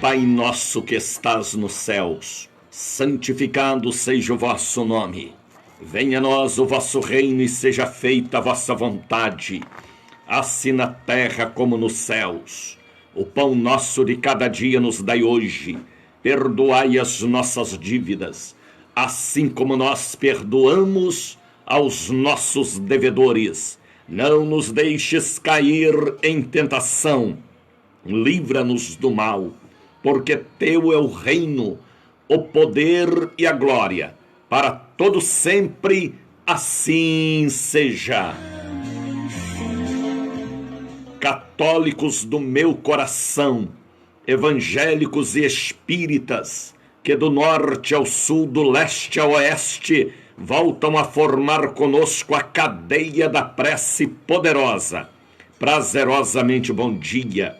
Pai nosso que estás nos céus, santificado seja o vosso nome. Venha a nós o vosso reino e seja feita a vossa vontade, assim na terra como nos céus. O pão nosso de cada dia nos dai hoje. Perdoai as nossas dívidas, assim como nós perdoamos aos nossos devedores. Não nos deixes cair em tentação. Livra-nos do mal, porque teu é o reino, o poder e a glória, para todo sempre, assim seja. Católicos do meu coração, evangélicos e espíritas, que do norte ao sul, do leste ao oeste, voltam a formar conosco a cadeia da prece poderosa. Prazerosamente bom dia,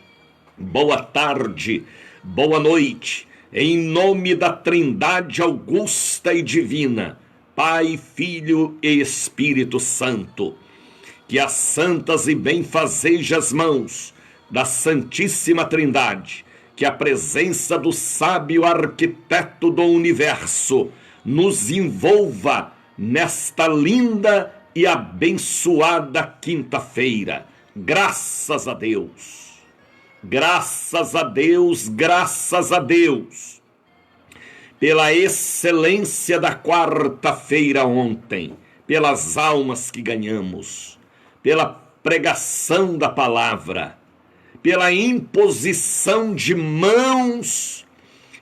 boa tarde, boa noite, em nome da Trindade augusta e divina, Pai, Filho e Espírito Santo. Que as santas e benfazejas mãos da Santíssima Trindade, que a presença do sábio arquiteto do universo nos envolva nesta linda e abençoada quinta-feira. Graças a Deus. Graças a Deus, graças a Deus, pela excelência da quarta-feira ontem, pelas almas que ganhamos, pela pregação da palavra, pela imposição de mãos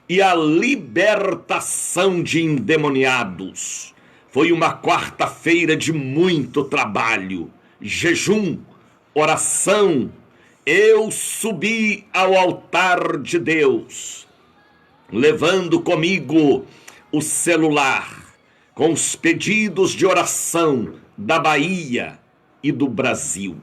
e a libertação de endemoniados. Foi uma quarta-feira de muito trabalho, jejum, oração. Eu subi ao altar de Deus, levando comigo o celular, com os pedidos de oração da Bahia e do Brasil.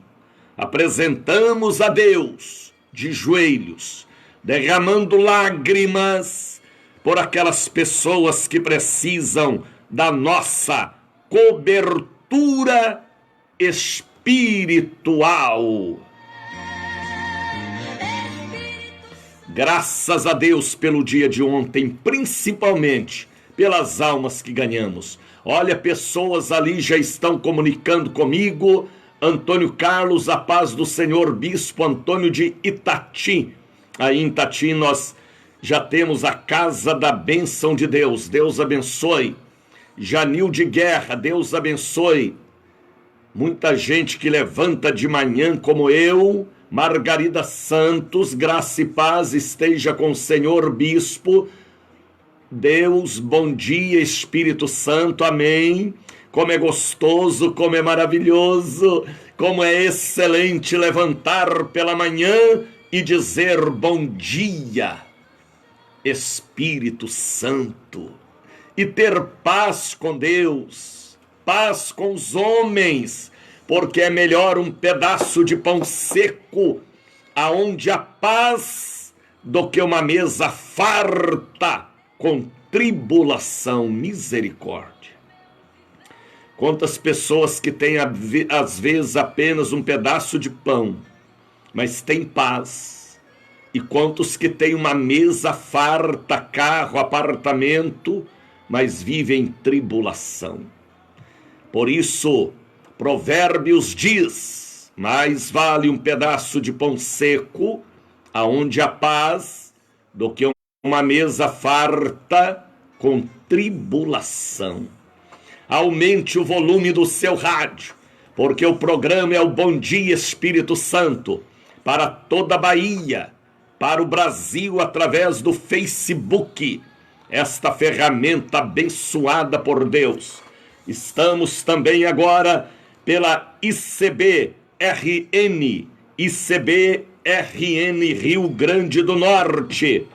Apresentamos a Deus de joelhos, derramando lágrimas por aquelas pessoas que precisam da nossa cobertura espiritual. Graças a Deus pelo dia de ontem, principalmente pelas almas que ganhamos. Olha, pessoas ali já estão comunicando comigo. Antônio Carlos, a paz do Senhor, Bispo Antônio de Itati. Aí em Itati nós já temos a casa da bênção de Deus. Deus abençoe. Janil de Guerra, Deus abençoe. Muita gente que levanta de manhã como eu. Margarida Santos, graça e paz esteja com o Senhor Bispo. Deus, bom dia, Espírito Santo, amém. Como é gostoso, como é maravilhoso, como é excelente levantar pela manhã e dizer bom dia, Espírito Santo, e ter paz com Deus, paz com os homens, porque é melhor um pedaço de pão seco, aonde há paz, do que uma mesa farta com tribulação. Misericórdia. Quantas pessoas que têm às vezes apenas um pedaço de pão, mas têm paz. E quantos que têm uma mesa farta, carro, apartamento, mas vivem em tribulação. Por isso, Provérbios diz, mais vale um pedaço de pão seco, aonde há paz, do que uma mesa farta com tribulação. Aumente o volume do seu rádio, porque o programa é o Bom Dia Espírito Santo, para toda a Bahia, para o Brasil através do Facebook, esta ferramenta abençoada por Deus. Estamos também agora pela ICB-RN Rio Grande do Norte,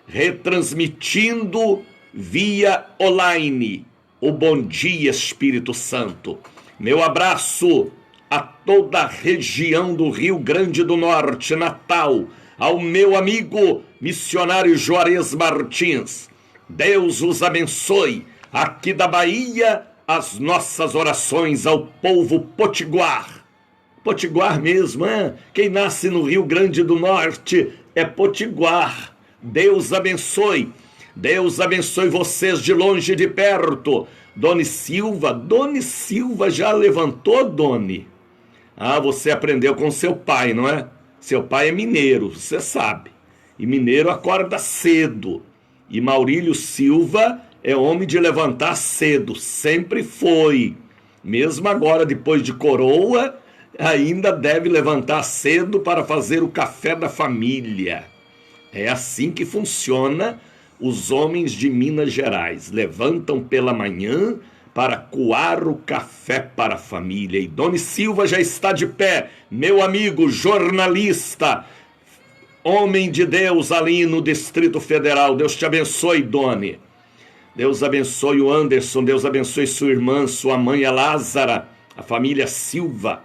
retransmitindo via online o Bom Dia Espírito Santo. Meu abraço a toda a região do Rio Grande do Norte, Natal, ao meu amigo missionário Juarez Martins. Deus os abençoe. Aqui da Bahia, as nossas orações ao povo potiguar. Potiguar mesmo, hein? Quem nasce no Rio Grande do Norte é potiguar. Deus abençoe. Deus abençoe vocês de longe e de perto. Doni Silva já levantou, Doni? Ah, você aprendeu com seu pai, não é? Seu pai é mineiro, você sabe. E mineiro acorda cedo. E Maurílio Silva é homem de levantar cedo, sempre foi. Mesmo agora, depois de coroa, ainda deve levantar cedo para fazer o café da família. É assim que funciona os homens de Minas Gerais. Levantam pela manhã para coar o café para a família. E Doni Silva já está de pé, meu amigo jornalista, homem de Deus ali no Distrito Federal. Deus te abençoe, Doni. Deus abençoe o Anderson, Deus abençoe sua irmã, sua mãe, a Lázara, a família Silva,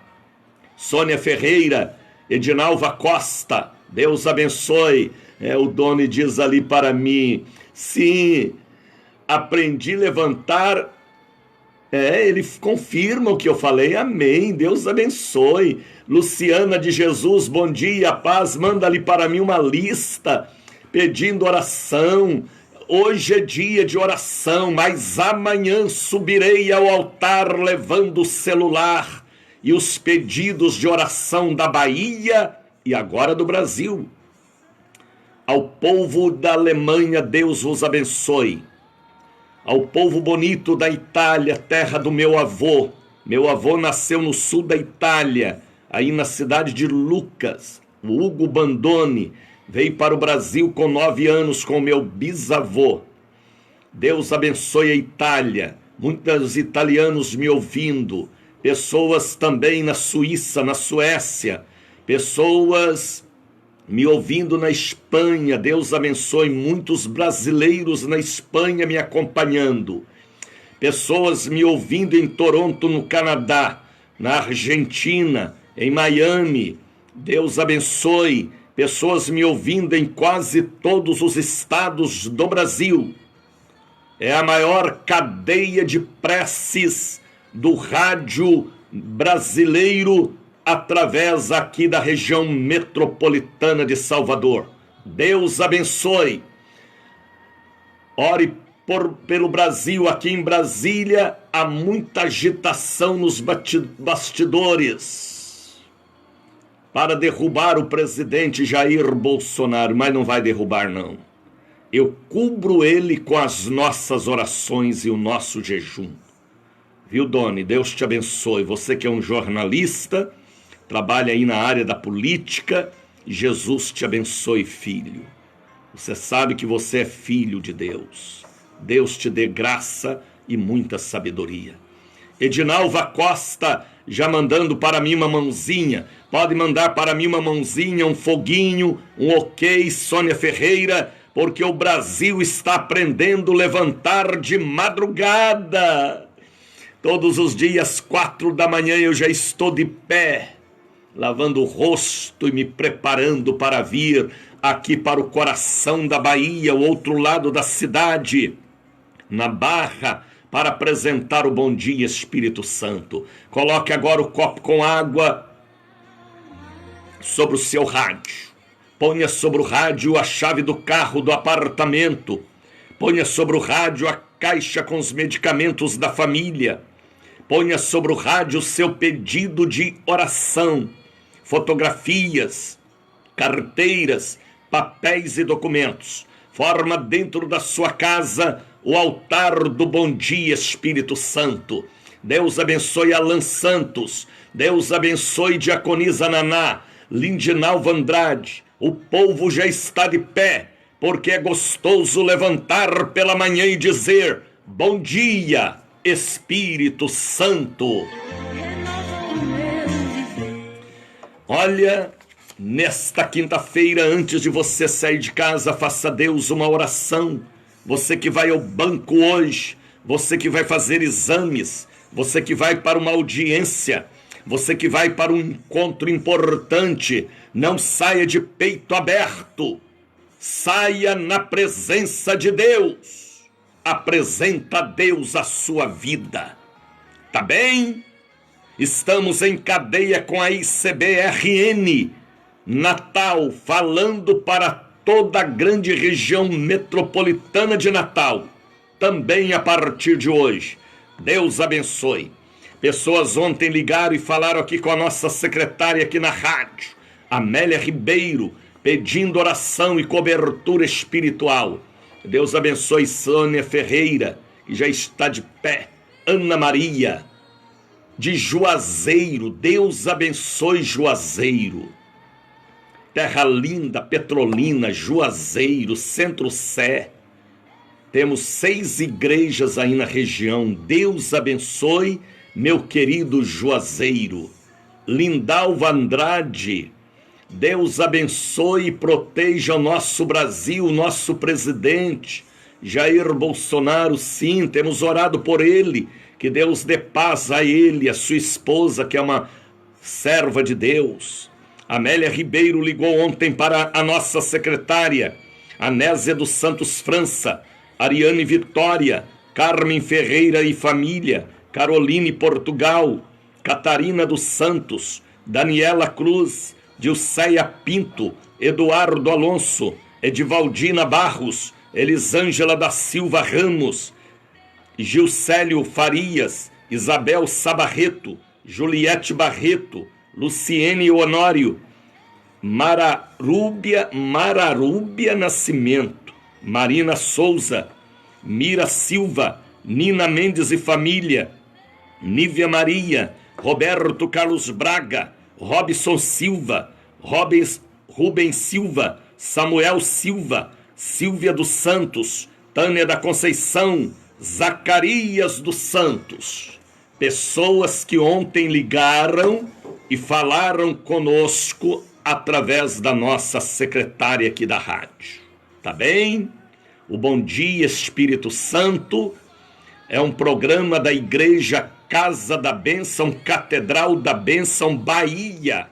Sônia Ferreira, Edinalva Costa, Deus abençoe. O Doni diz ali para mim, sim, aprendi a levantar. Ele confirma o que eu falei, amém, Deus abençoe. Luciana de Jesus, bom dia, paz, manda ali para mim uma lista, pedindo oração. Hoje é dia de oração, mas amanhã subirei ao altar levando o celular e os pedidos de oração da Bahia e agora do Brasil. Ao povo da Alemanha, Deus vos abençoe. Ao povo bonito da Itália, terra do meu avô. Meu avô nasceu no sul da Itália, aí na cidade de Lucas. O Hugo Bandone veio para o Brasil com 9 anos com meu bisavô. Deus abençoe a Itália. Muitos italianos me ouvindo. Pessoas também na Suíça, na Suécia. Pessoas me ouvindo na Espanha. Deus abençoe. Muitos brasileiros na Espanha me acompanhando. Pessoas me ouvindo em Toronto, no Canadá. Na Argentina, em Miami. Deus abençoe. Pessoas me ouvindo em quase todos os estados do Brasil. É a maior cadeia de preces do rádio brasileiro através aqui da região metropolitana de Salvador. Deus abençoe. Ore pelo Brasil. Aqui em Brasília há muita agitação nos bastidores para derrubar o presidente Jair Bolsonaro, mas não vai derrubar não. Eu cubro ele com as nossas orações e o nosso jejum. Viu, Doni? Deus te abençoe. Você que é um jornalista, trabalha aí na área da política, Jesus te abençoe, filho. Você sabe que você é filho de Deus. Deus te dê graça e muita sabedoria. Edinalva Costa, já mandando para mim uma mãozinha. Pode mandar para mim uma mãozinha, um foguinho, um ok, Sônia Ferreira, porque o Brasil está aprendendo a levantar de madrugada. Todos os dias, 4 da manhã, eu já estou de pé, lavando o rosto e me preparando para vir aqui para o coração da Bahia, o outro lado da cidade, na Barra, para apresentar o Bom Dia Espírito Santo. Coloque agora o copo com água sobre o seu rádio. Ponha sobre o rádio a chave do carro, do apartamento. Ponha sobre o rádio a caixa com os medicamentos da família. Ponha sobre o rádio o seu pedido de oração. Fotografias, carteiras, papéis e documentos. Forma dentro da sua casa o altar do Bom Dia Espírito Santo. Deus abençoe Alan Santos. Deus abençoe Diaconisa Naná, Lindinalva Andrade. O povo já está de pé, porque é gostoso levantar pela manhã e dizer: bom dia, Espírito Santo. Olha, nesta quinta-feira, antes de você sair de casa, faça a Deus uma oração. Você que vai ao banco hoje, você que vai fazer exames, você que vai para uma audiência, você que vai para um encontro importante, não saia de peito aberto. Saia na presença de Deus. Apresenta a Deus a sua vida. Tá bem? Estamos em cadeia com a ICBRN Natal, falando para toda a grande região metropolitana de Natal, também a partir de hoje. Deus abençoe. Pessoas ontem ligaram e falaram aqui com a nossa secretária aqui na rádio, Amélia Ribeiro, pedindo oração e cobertura espiritual. Deus abençoe Sônia Ferreira, que já está de pé. Ana Maria, de Juazeiro, Deus abençoe Juazeiro. Terra Linda, Petrolina, Juazeiro, Centro-Sé. Temos 6 igrejas aí na região. Deus abençoe, meu querido Juazeiro. Lindalva Andrade, Deus abençoe e proteja o nosso Brasil, o nosso presidente, Jair Bolsonaro. Sim, temos orado por ele, que Deus dê paz a ele, a sua esposa, que é uma serva de Deus. Amélia Ribeiro ligou ontem para a nossa secretária, Anésia dos Santos França, Ariane Vitória, Carmen Ferreira e família, Caroline Portugal, Catarina dos Santos, Daniela Cruz, Dilceia Pinto, Eduardo Alonso, Edivaldina Barros, Elisângela da Silva Ramos, Gilcélio Farias, Isabel Sabarreto, Juliette Barreto, Luciene Honório, Mararúbia Nascimento, Marina Souza, Mira Silva, Nina Mendes e família, Nívia Maria, Roberto Carlos Braga, Robson Silva, Rubens Silva, Samuel Silva, Silvia dos Santos, Tânia da Conceição, Zacarias dos Santos. Pessoas que ontem ligaram e falaram conosco através da nossa secretária aqui da rádio. Tá bem? O Bom Dia Espírito Santo é um programa da Igreja Casa da Bênção, Catedral da Bênção, Bahia.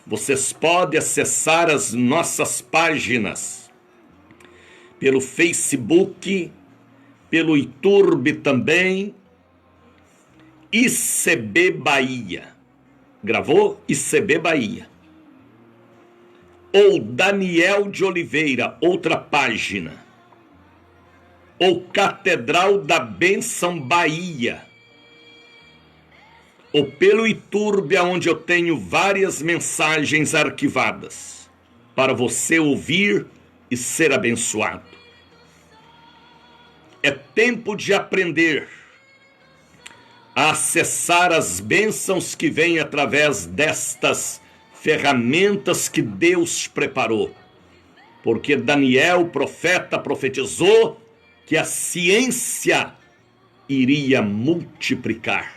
Vocês podem acessar as nossas páginas pelo Facebook, pelo YouTube também, ICB Bahia. Gravou? ICB Bahia. Ou Daniel de Oliveira, outra página. Ou Catedral da Bênção Bahia. Ou pelo YouTube, onde eu tenho várias mensagens arquivadas para você ouvir e ser abençoado. É tempo de aprender a acessar as bênçãos que vêm através destas ferramentas que Deus preparou. Porque Daniel, profeta, profetizou que a ciência iria multiplicar.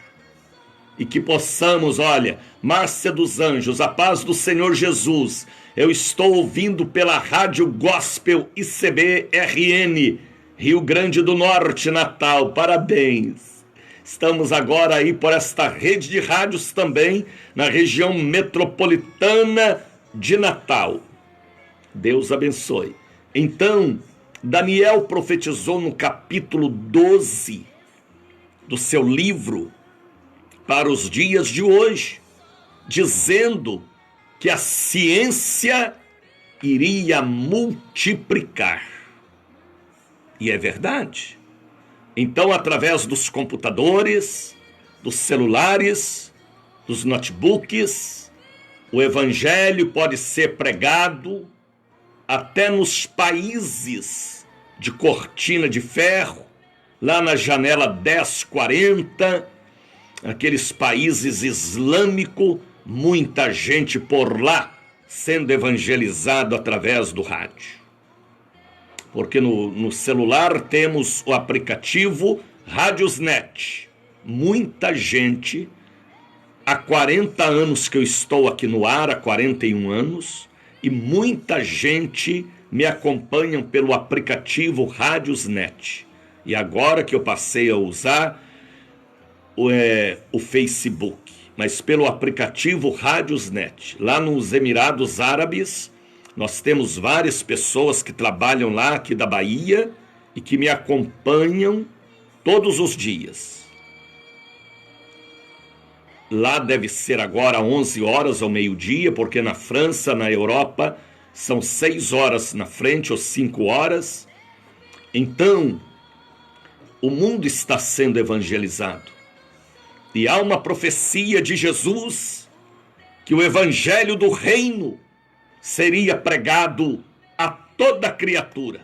E que possamos, olha, Márcia dos Anjos, a paz do Senhor Jesus. Eu estou ouvindo pela Rádio Gospel ICB-RN, Rio Grande do Norte, Natal. Parabéns. Estamos agora aí por esta rede de rádios também, na região metropolitana de Natal. Deus abençoe. Então, Daniel profetizou no capítulo 12 do seu livro para os dias de hoje, dizendo que a ciência iria multiplicar. E é verdade. Então, através dos computadores, dos celulares, dos notebooks, o evangelho pode ser pregado até nos países de cortina de ferro, lá na janela 1040, aqueles países islâmicos, muita gente por lá sendo evangelizado através do rádio. Porque no celular temos o aplicativo Radiosnet. Muita gente, há 40 anos que eu estou aqui no ar, há 41 anos, e muita gente me acompanha pelo aplicativo Radiosnet. E agora que eu passei a usar o Facebook, mas pelo aplicativo Radiosnet. Lá nos Emirados Árabes, nós temos várias pessoas que trabalham lá, aqui da Bahia, e que me acompanham todos os dias. Lá deve ser agora 11 horas ao meio-dia, porque na França, na Europa, são 6 horas na frente ou 5 horas. Então, o mundo está sendo evangelizado. E há uma profecia de Jesus que o evangelho do reino seria pregado a toda criatura.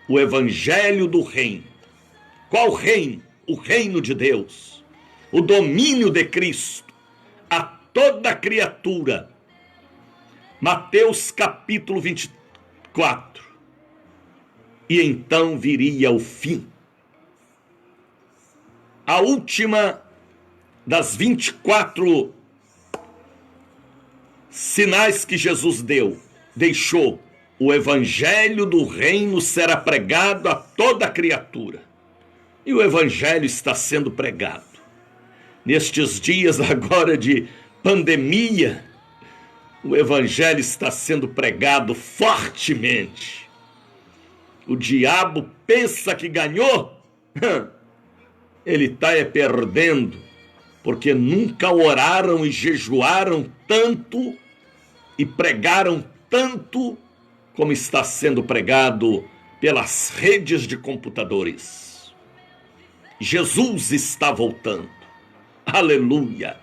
O evangelho do reino. Qual reino? O reino de Deus. O domínio de Cristo a toda criatura. Mateus capítulo 24. E então viria o fim. A última das 24 sinais que Jesus deixou. O evangelho do reino será pregado a toda criatura. E o evangelho está sendo pregado. Nestes dias agora de pandemia, o evangelho está sendo pregado fortemente. O diabo pensa que ganhou, ele está perdendo, porque nunca oraram e jejuaram tanto e pregaram tanto como está sendo pregado pelas redes de computadores. Jesus está voltando. Aleluia.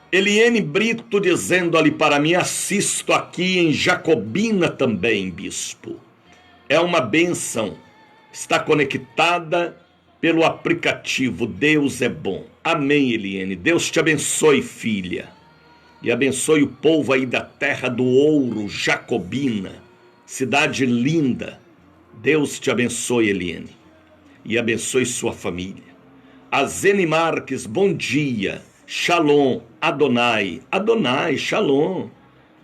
Eliane Brito dizendo ali para mim, assisto aqui em Jacobina também, bispo. É uma bênção. Está conectada pelo aplicativo. Deus é bom. Amém, Eliane. Deus te abençoe, filha. E abençoe o povo aí da terra do ouro, Jacobina. Cidade linda. Deus te abençoe, Eliane. E abençoe sua família. A Zene Marques, bom dia. Shalom, Adonai. Adonai, shalom.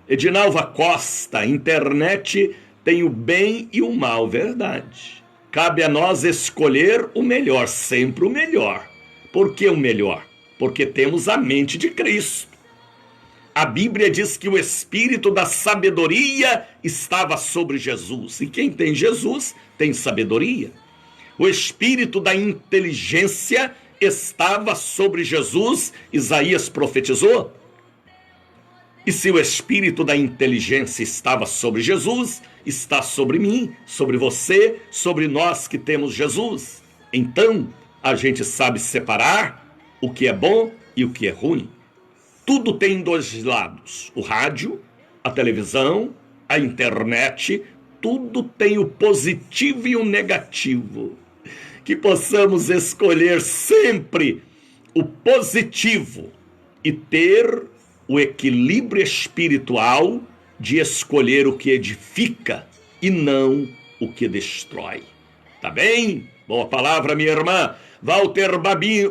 Edinalva Costa, internet tem o bem e o mal, verdade. Cabe a nós escolher o melhor, sempre o melhor. Por que o melhor? Porque temos a mente de Cristo. A Bíblia diz que o espírito da sabedoria estava sobre Jesus. E quem tem Jesus tem sabedoria. O espírito da inteligência estava sobre Jesus, Isaías profetizou. E se o espírito da inteligência estava sobre Jesus, está sobre mim, sobre você, sobre nós que temos Jesus. Então, a gente sabe separar o que é bom e o que é ruim. Tudo tem dois lados. O rádio, a televisão, a internet, tudo tem o positivo e o negativo. Que possamos escolher sempre o positivo e ter o equilíbrio espiritual de escolher o que edifica e não o que destrói. Tá bem? Boa palavra, minha irmã. Walter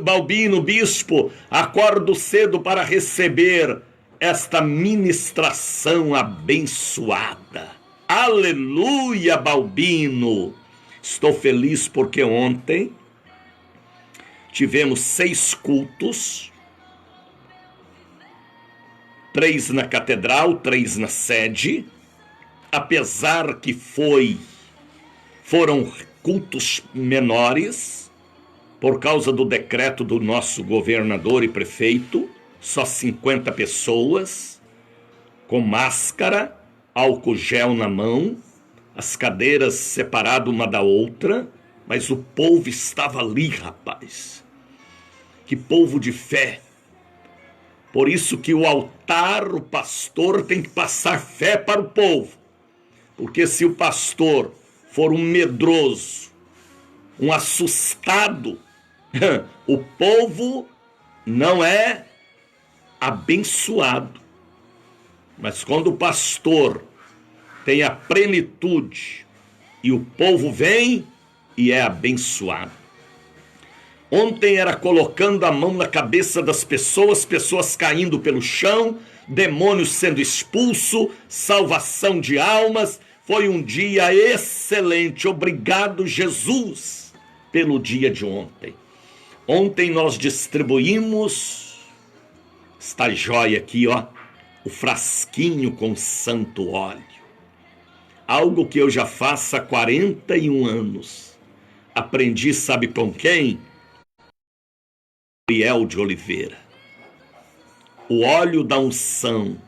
Balbino, bispo, acordo cedo para receber esta ministração abençoada. Aleluia, Balbino. Estou feliz porque ontem tivemos 6 cultos, 3 na catedral, 3 na sede, apesar que foram cultos menores, por causa do decreto do nosso governador e prefeito, só 50 pessoas, com máscara, álcool gel na mão, as cadeiras separadas uma da outra, mas o povo estava ali, rapaz. Que povo de fé. Por isso que o altar, o pastor tem que passar fé para o povo. Porque se o pastor for um medroso, um assustado, o povo não é abençoado. Mas quando o pastor tem a plenitude e o povo vem e é abençoado. Ontem era colocando a mão na cabeça das pessoas, pessoas caindo pelo chão, demônios sendo expulso, salvação de almas. Foi um dia excelente. Obrigado, Jesus, pelo dia de ontem. Ontem nós distribuímos, esta joia aqui, ó, o frasquinho com santo óleo. Algo que eu já faço há 41 anos. Aprendi, sabe com quem? Gabriel de Oliveira. O óleo da unção,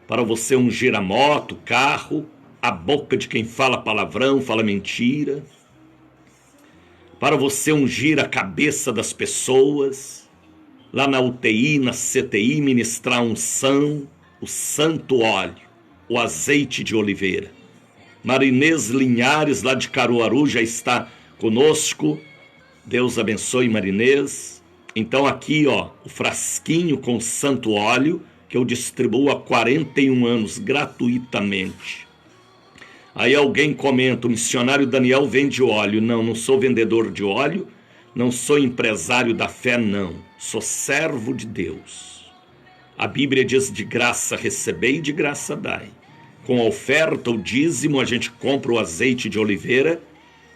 para você ungir a moto, o carro, a boca de quem fala palavrão, fala mentira, para você ungir a cabeça das pessoas, lá na UTI, na CTI, ministrar unção, o santo óleo, o azeite de oliveira. Marinês Linhares, lá de Caruaru, já está conosco. Deus abençoe, Marinês. Então aqui, ó, o frasquinho com santo óleo, que eu distribuo há 41 anos, gratuitamente. Aí alguém comenta, o missionário Daniel vende óleo. Não, não sou vendedor de óleo, não sou empresário da fé, não. Sou servo de Deus. A Bíblia diz, de graça recebei e de graça dai. Com a oferta, o dízimo, a gente compra o azeite de oliveira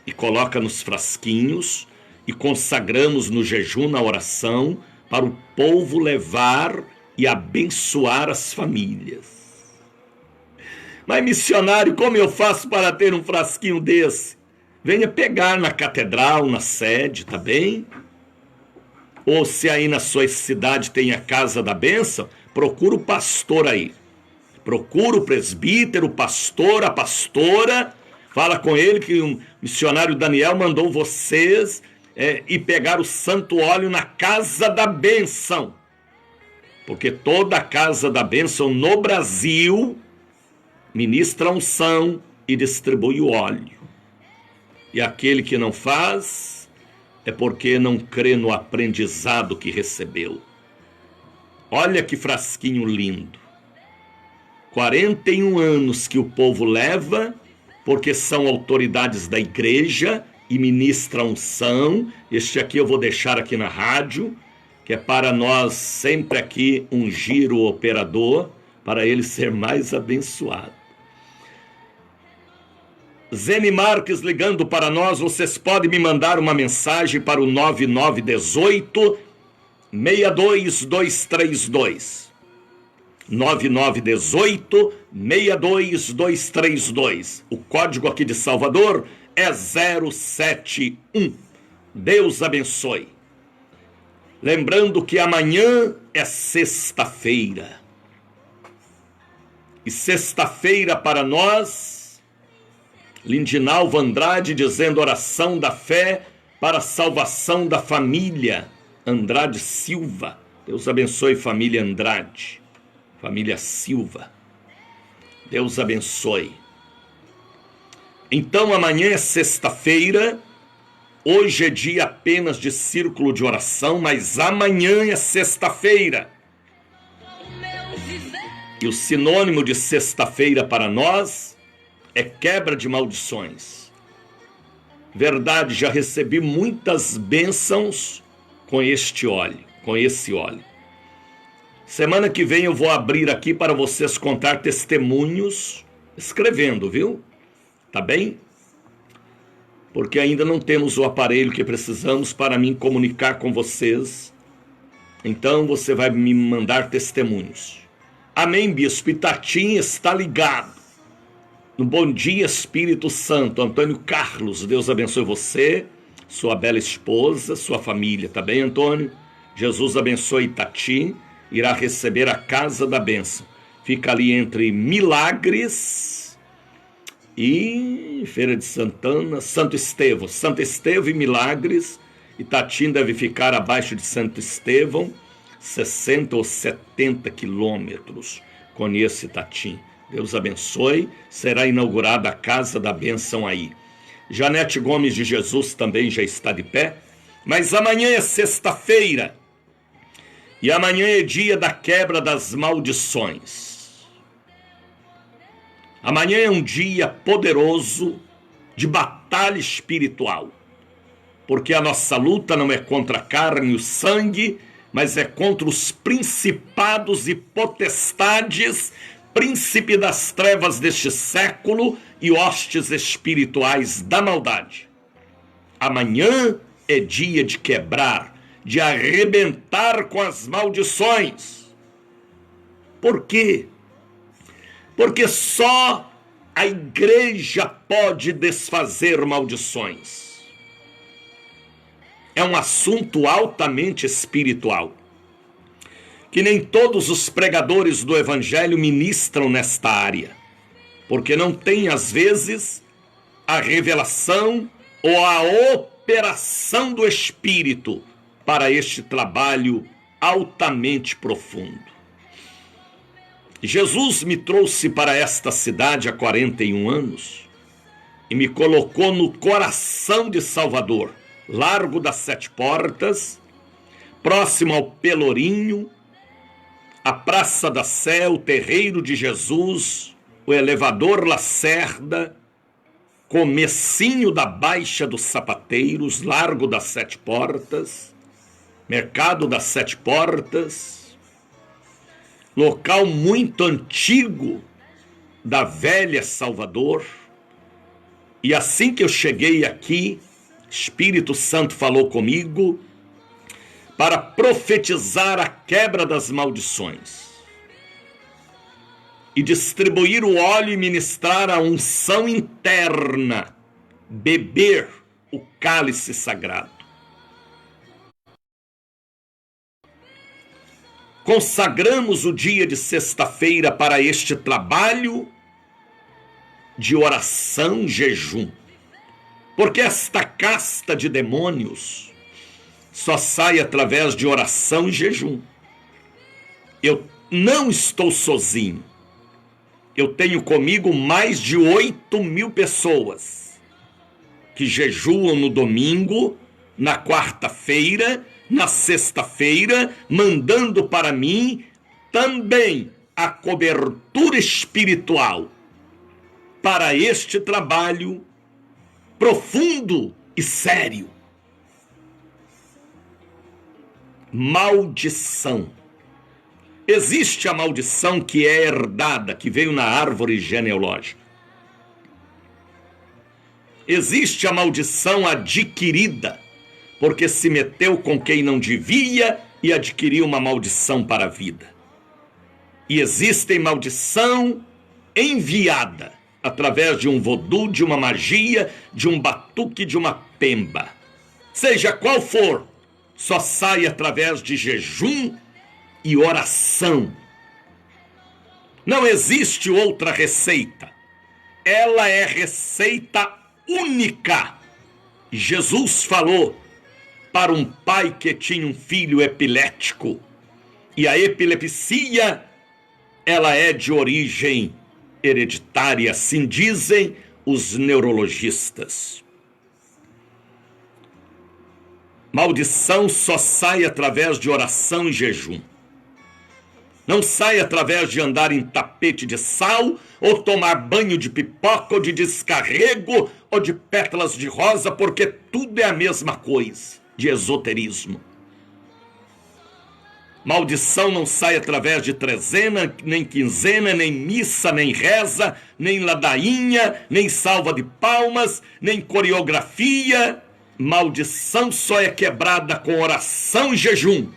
e coloca nos frasquinhos e consagramos no jejum, na oração, para o povo levar e abençoar as famílias. Mas missionário, como eu faço para ter um frasquinho desse? Venha pegar na catedral, na sede, tá bem? Ou se aí na sua cidade tem a Casa da Bênção, procura o pastor aí. Procura o presbítero, o pastor, a pastora, fala com ele que o missionário Daniel mandou vocês ir pegar o santo óleo na Casa da Bênção. Porque toda a Casa da Bênção no Brasil ministra unção e distribui o óleo. E aquele que não faz é porque não crê no aprendizado que recebeu. Olha que frasquinho lindo. 41 anos que o povo leva, porque são autoridades da igreja e ministram unção. Este aqui eu vou deixar aqui na rádio, que é para nós sempre aqui ungir o operador, para ele ser mais abençoado. Zene Marques ligando para nós, vocês podem me mandar uma mensagem para o 9918 62232. 9918 62232. O código aqui de Salvador é 071. Deus abençoe. Lembrando que amanhã é sexta-feira. E sexta-feira para nós, Lindinalva Andrade dizendo oração da fé para a salvação da família. Andrade Silva. Deus abençoe, família Andrade. Família Silva. Deus abençoe. Então amanhã é sexta-feira. Hoje é dia apenas de círculo de oração, mas amanhã é sexta-feira. E o sinônimo de sexta-feira para nós é quebra de maldições. Verdade, já recebi muitas bênçãos com este óleo, com esse óleo. Semana que vem eu vou abrir aqui para vocês contar testemunhos, escrevendo, viu? Tá bem? Porque ainda não temos o aparelho que precisamos para mim comunicar com vocês. Então você vai me mandar testemunhos. Amém, Bispo Itatim está ligado. No Bom Dia Espírito Santo, Antônio Carlos, Deus abençoe você, sua bela esposa, sua família, tá bem, Antônio? Jesus abençoe Itati, irá receber a Casa da Bênção. Fica ali entre Milagres e Feira de Santana, Santo Estevão e Milagres. Itati deve ficar abaixo de Santo Estevão, 60 ou 70 quilômetros. Conheço Itati. Deus abençoe. Será inaugurada a Casa da Bênção aí. Janete Gomes de Jesus também já está de pé. Mas amanhã é sexta-feira. E amanhã é dia da quebra das maldições. Amanhã é um dia poderoso de batalha espiritual. Porque a nossa luta não é contra a carne e o sangue, mas é contra os principados e potestades, príncipe das trevas deste século e hostes espirituais da maldade. Amanhã é dia de quebrar, de arrebentar com as maldições. Por quê? Porque só a igreja pode desfazer maldições. É um assunto altamente espiritual. que nem todos os pregadores do evangelho ministram nesta área, porque não tem, às vezes, a revelação ou a operação do Espírito para este trabalho altamente profundo. Jesus me trouxe para esta cidade há 41 anos e me colocou no coração de Salvador, Largo das Sete Portas, próximo ao Pelourinho, a Praça da Sé, o Terreiro de Jesus, o Elevador Lacerda, comecinho da Baixa dos Sapateiros, Largo das Sete Portas, Mercado das Sete Portas, local muito antigo da velha Salvador. E assim que eu cheguei aqui, Espírito Santo falou comigo para profetizar a quebra das maldições e distribuir o óleo e ministrar a unção interna, beber o cálice sagrado. Consagramos o dia de sexta-feira para este trabalho de oração, jejum, porque esta casta de demônios só sai através de oração e jejum. Eu não estou sozinho. Eu tenho comigo mais de 8.000 pessoas que jejuam no domingo, na quarta-feira, na sexta-feira, mandando para mim também a cobertura espiritual para este trabalho profundo e sério. Maldição. Existe a maldição que é herdada, que veio na árvore genealógica. Existe a maldição adquirida, porque se meteu com quem não devia e adquiriu uma maldição para a vida. E existe maldição enviada, através de um vodú, de uma magia, de um batuque, de uma pemba. Seja qual for, só sai através de jejum e oração. Não existe outra receita. Ela é receita única. Jesus falou para um pai que tinha um filho epilético. E a epilepsia, ela é de origem hereditária, assim dizem os neurologistas. Maldição só sai através de oração e jejum. Não sai através de andar em tapete de sal, ou tomar banho de pipoca, ou de descarrego, ou de pétalas de rosa, porque tudo é a mesma coisa, de esoterismo. Maldição não sai através de trezena, nem quinzena, nem missa, nem reza, nem ladainha, nem salva de palmas, nem coreografia. Maldição só é quebrada com oração e jejum.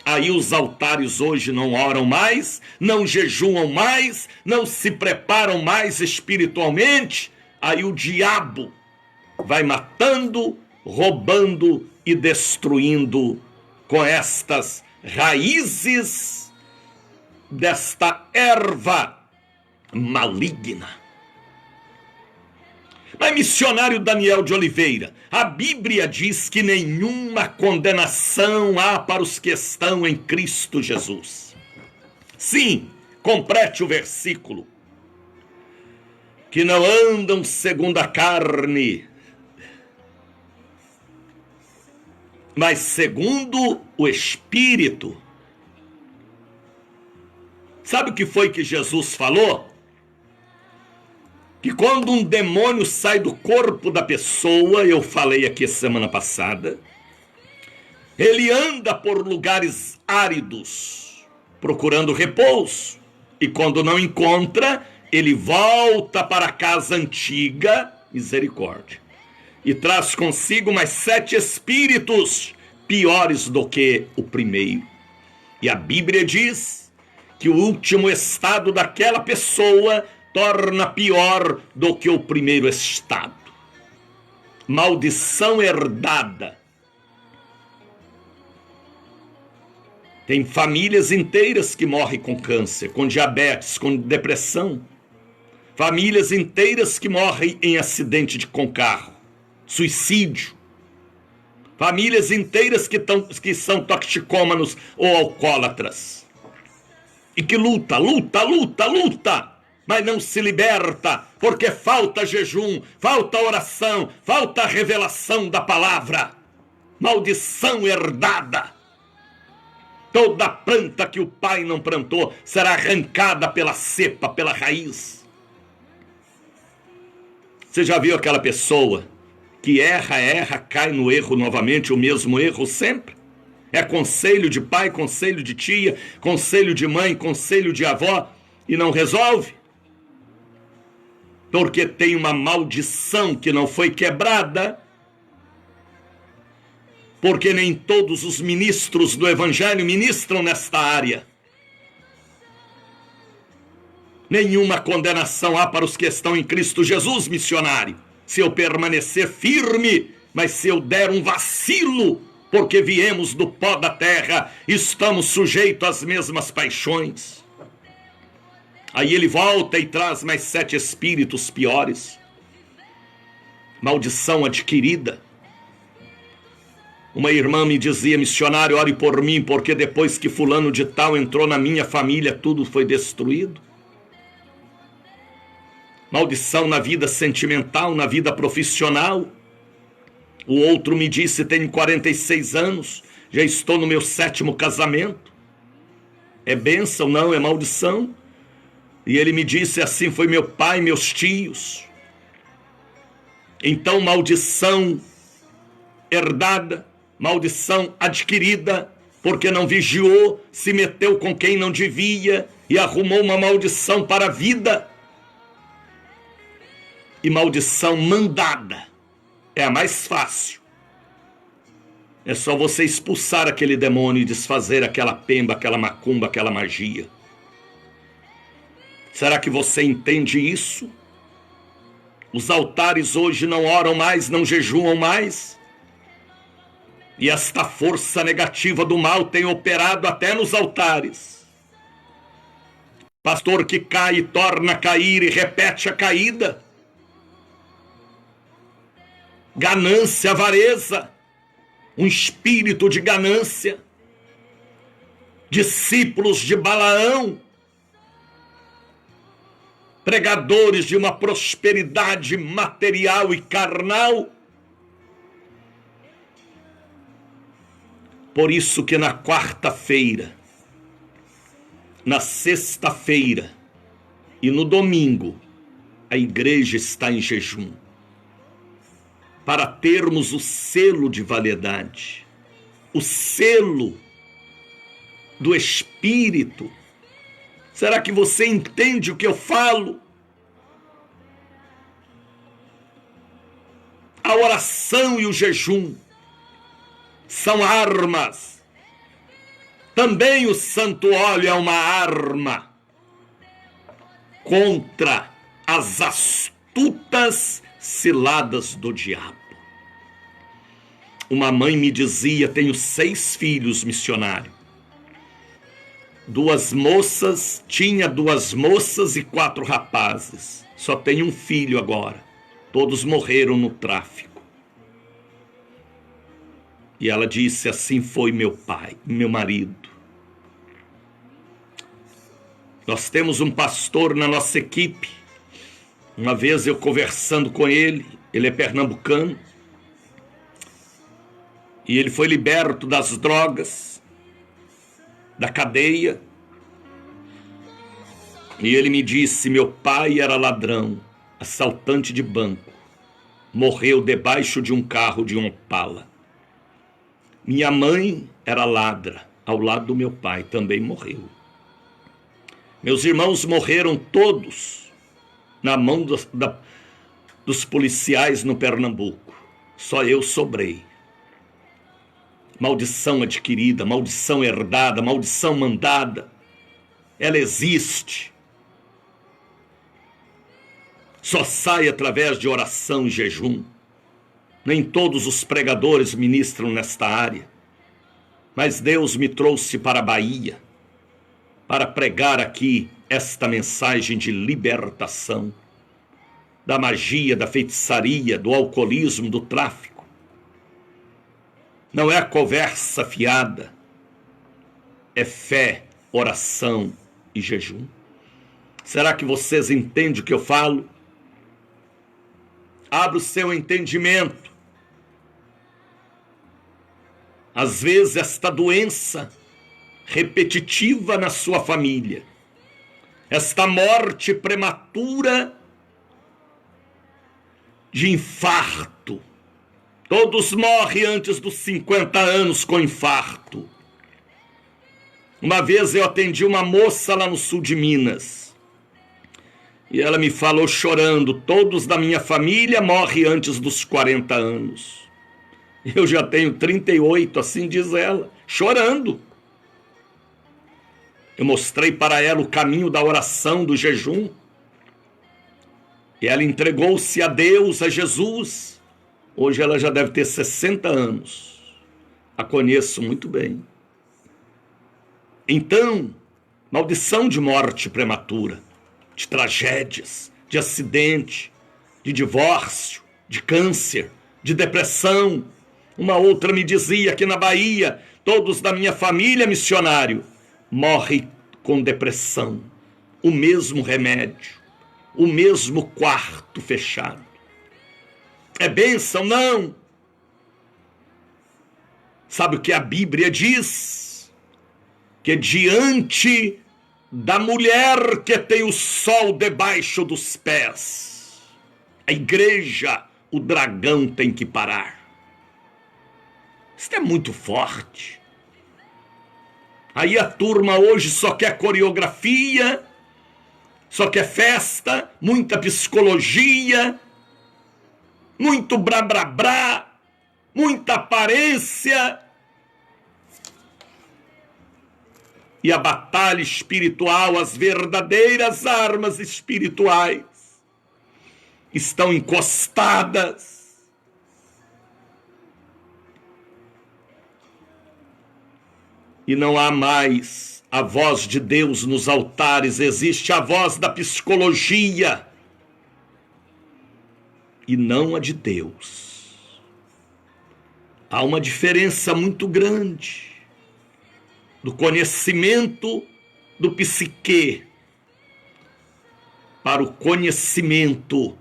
Aí os altares hoje não oram mais, não jejuam mais, não se preparam mais espiritualmente. Aí o diabo vai matando, roubando e destruindo com estas raízes desta erva maligna. Mas missionário Daniel de Oliveira, a Bíblia diz que nenhuma condenação há para os que estão em Cristo Jesus. Sim, complete o versículo. Que não andam segundo a carne, mas segundo o Espírito. Sabe o que foi que Jesus falou? Que quando um demônio sai do corpo da pessoa, eu falei aqui semana passada, ele anda por lugares áridos, procurando repouso. E quando não encontra, ele volta para a casa antiga, misericórdia, e traz consigo mais 7 espíritos piores do que o primeiro. E a Bíblia diz que o último estado daquela pessoa torna pior do que o primeiro estado. Maldição herdada. Tem famílias inteiras que morrem com câncer, com diabetes, com depressão. Famílias inteiras que morrem em acidente com carro, suicídio. Famílias inteiras que são toxicômanos ou alcoólatras. E que luta, mas não se liberta, porque falta jejum, falta oração, falta revelação da palavra. Maldição herdada. Toda planta que o pai não plantou será arrancada pela cepa, pela raiz. Você já viu aquela pessoa que erra, cai no erro novamente, o mesmo erro sempre? É conselho de pai, conselho de tia, conselho de mãe, conselho de avó e não resolve? Porque tem uma maldição que não foi quebrada. Porque nem todos os ministros do Evangelho ministram nesta área. Nenhuma condenação há para os que estão em Cristo Jesus, missionário. Se eu permanecer firme, mas se eu der um vacilo, porque viemos do pó da terra, estamos sujeitos às mesmas paixões. Aí ele volta e traz mais 7 espíritos piores. Maldição adquirida. Uma irmã me dizia: missionário, ore por mim, porque depois que fulano de tal entrou na minha família, tudo foi destruído. Maldição na vida sentimental, na vida profissional. O outro me disse: tenho 46 anos, já estou no meu 7º casamento. É bênção? Não, é maldição. E ele me disse: assim foi meu pai, meus tios. Então, maldição herdada, maldição adquirida, porque não vigiou, se meteu com quem não devia e arrumou uma maldição para a vida. E maldição mandada é a mais fácil. É só você expulsar aquele demônio e desfazer aquela pemba, aquela macumba, aquela magia. Será que você entende isso? Os altares hoje não oram mais, não jejuam mais. E esta força negativa do mal tem operado até nos altares. Pastor que cai e torna a cair e repete a caída. Ganância, avareza, um espírito de ganância. Discípulos de Balaão, pregadores de uma prosperidade material e carnal. Por isso que na quarta-feira, na sexta-feira e no domingo, a igreja está em jejum, para termos o selo de validade, o selo do Espírito. Será que você entende o que eu falo? A oração e o jejum são armas. Também o santo óleo é uma arma contra as astutas ciladas do diabo. Uma mãe me dizia: tenho 6 filhos, missionário. Tinha 2 moças e 4 rapazes. Só tenho um filho agora. Todos morreram no tráfico. E ela disse: assim foi meu pai, meu marido. Nós temos um pastor na nossa equipe. Uma vez eu conversando com ele é pernambucano, e ele foi liberto das drogas, da cadeia. E ele me disse: meu pai era ladrão, assaltante de banco, morreu debaixo de um carro de um Opala. Minha mãe era ladra, ao lado do meu pai, também morreu. Meus irmãos morreram todos na mão dos policiais no Pernambuco. Só eu sobrei. Maldição adquirida, maldição herdada, maldição mandada. Ela existe. Só sai através de oração e jejum. Nem todos os pregadores ministram nesta área. Mas Deus me trouxe para a Bahia para pregar aqui esta mensagem de libertação da magia, da feitiçaria, do alcoolismo, do tráfico. Não é conversa fiada, é fé, oração e jejum. Será que vocês entendem o que eu falo? Abra o seu entendimento. Às vezes esta doença repetitiva na sua família, esta morte prematura de infarto. Todos morrem antes dos 50 anos com infarto. Uma vez eu atendi uma moça lá no sul de Minas. E ela me falou chorando, todos da minha família morrem antes dos 40 anos. Eu já tenho 38, assim diz ela, chorando. Eu mostrei para ela o caminho da oração, do jejum. E ela entregou-se a Deus, a Jesus. Hoje ela já deve ter 60 anos. A conheço muito bem. Então, maldição de morte prematura, de tragédias, de acidente, de divórcio, de câncer, de depressão. Uma outra me dizia aqui na Bahia, todos da minha família, missionário, morrem com depressão. O mesmo remédio, o mesmo quarto fechado. É bênção? Não. Sabe o que a Bíblia diz? Que diante da mulher que tem o sol debaixo dos pés, a igreja, o dragão tem que parar. Isso é muito forte. Aí a turma hoje só quer coreografia, só quer festa, muita psicologia, muito brá brá brá, muita aparência. E a batalha espiritual, as verdadeiras armas espirituais estão encostadas. E não há mais a voz de Deus nos altares, existe a voz da psicologia e não a de Deus. Há uma diferença muito grande do conhecimento do psique para o conhecimento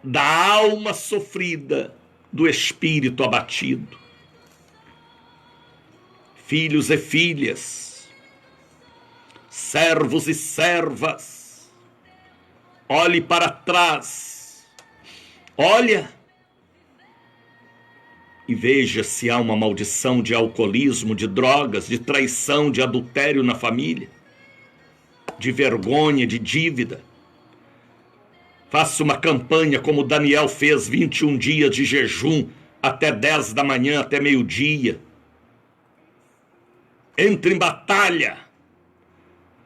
da alma sofrida, do espírito abatido. Filhos e filhas, servos e servas, olhe para trás, olha e veja se há uma maldição de alcoolismo, de drogas, de traição, de adultério na família, de vergonha, de dívida. Faça uma campanha como Daniel fez, 21 dias de jejum, até 10 da manhã, até meio-dia. Entre em batalha,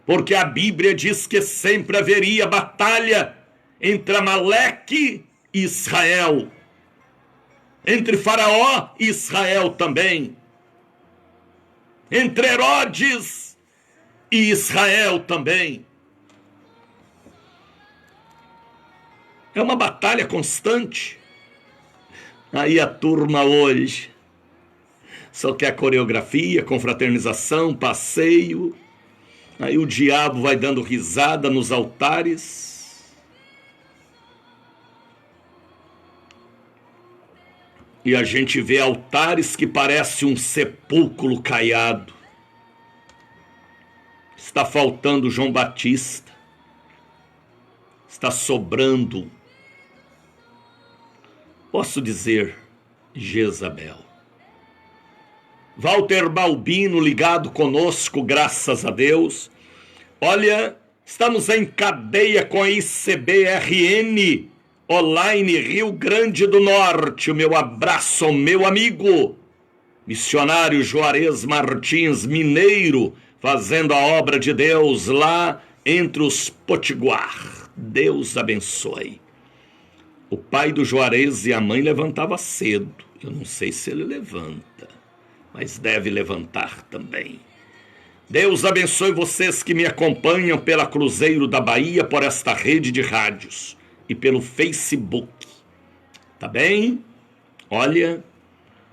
porque a Bíblia diz que sempre haveria batalha entre Amaleque e Israel, entre Faraó e Israel também, entre Herodes e Israel também. É uma batalha constante. Aí a turma hoje só quer coreografia, confraternização, passeio. Aí o diabo vai dando risada nos altares. E a gente vê altares que parecem um sepulcro caiado. Está faltando João Batista. Está sobrando, posso dizer, Jezabel. Walter Balbino ligado conosco, graças a Deus. Olha, estamos em cadeia com a ICBRN, online, Rio Grande do Norte. O meu abraço, meu amigo, missionário Juarez Martins, mineiro, fazendo a obra de Deus lá entre os potiguar. Deus abençoe. O pai do Juarez e a mãe levantava cedo. Eu não sei se ele levanta. mas deve levantar também. Deus abençoe vocês que me acompanham pela Cruzeiro da Bahia, por esta rede de rádios e pelo Facebook. Tá bem? Olha,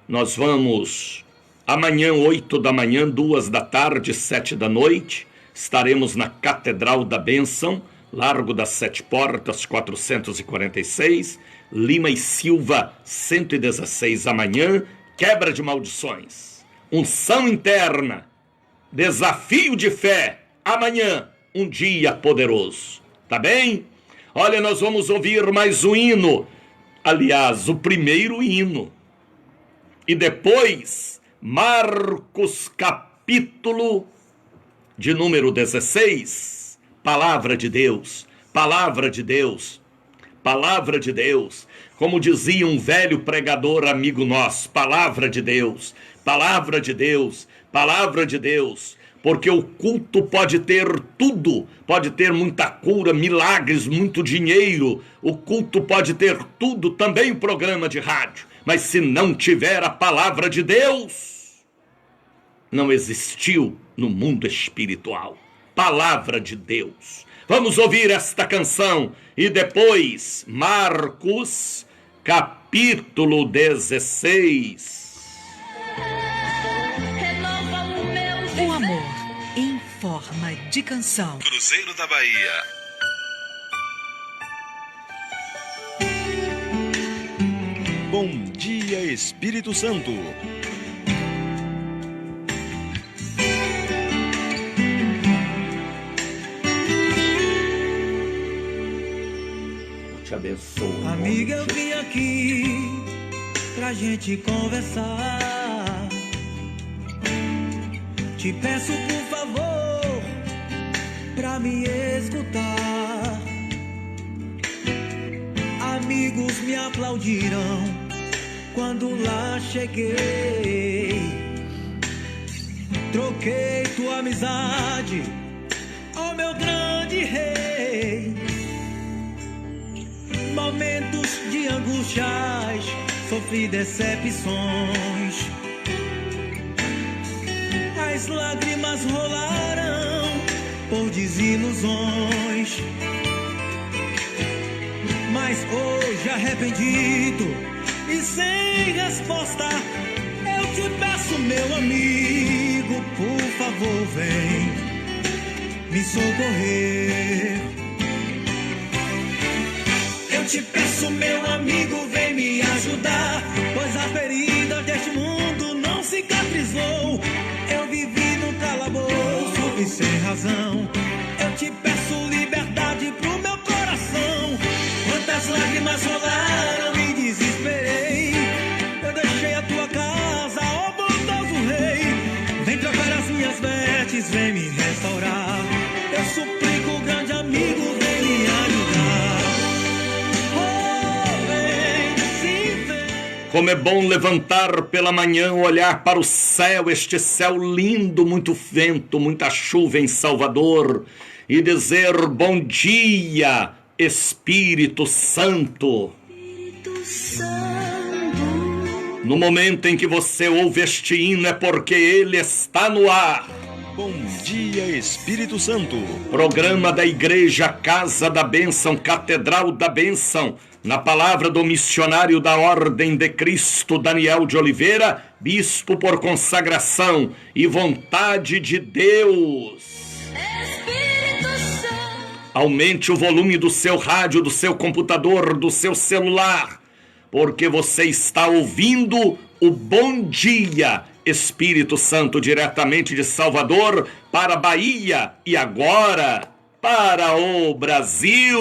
nós vamos amanhã, 8 da manhã, 2 da tarde, 7 da noite, estaremos na Catedral da Bênção, Largo das Sete Portas, 446, Lima e Silva, 116 amanhã, quebra de maldições, unção interna, desafio de fé, amanhã, um dia poderoso, tá bem? Olha, nós vamos ouvir mais um hino, aliás, o primeiro hino, e depois, Marcos capítulo de número 16, palavra de Deus, palavra de Deus, palavra de Deus, como dizia um velho pregador amigo nosso, palavra de Deus, palavra de Deus, palavra de Deus, porque o culto pode ter tudo, pode ter muita cura, milagres, muito dinheiro, o culto pode ter tudo, também o programa de rádio, mas se não tiver a palavra de Deus, não existiu no mundo espiritual. Palavra de Deus. Vamos ouvir esta canção e depois Marcos capítulo 16. O amor em forma de canção. Cruzeiro da Bahia. Bom dia, Espírito Santo. Te abençoe. Amiga, eu vim aqui pra gente conversar. Te peço por favor pra me escutar. Amigos me aplaudiram quando lá cheguei. Troquei tua amizade, ó meu grande rei. Momentos de angústias, sofri decepções. As lágrimas rolaram por desilusões. Mas hoje arrependido e sem resposta, eu te peço, meu amigo, por favor, vem me socorrer. Eu te peço, meu amigo, vem me ajudar, pois a ferida deste mundo não cicatrizou. Eu vivi no calabouço e sem razão. Eu te peço liberdade pro meu coração. Quantas lágrimas rolaram e desesperei. Eu deixei a tua casa, ó bondoso rei. Vem trocar as minhas vestes, vem me restaurar. Eu suplico, grande amigo, vem me ajudar. Como é bom levantar pela manhã, olhar para o céu, este céu lindo, muito vento, muita chuva em Salvador, e dizer bom dia, Espírito Santo. Espírito Santo. No momento em que você ouve este hino é porque ele está no ar. Bom dia, Espírito Santo. Programa da Igreja Casa da Bênção, Catedral da Bênção, na palavra do missionário da Ordem de Cristo, Daniel de Oliveira, bispo por consagração e vontade de Deus. Espírito Santo. Aumente o volume do seu rádio, do seu computador, do seu celular, porque você está ouvindo o Bom Dia, Espírito Santo, diretamente de Salvador para a Bahia e agora para o Brasil.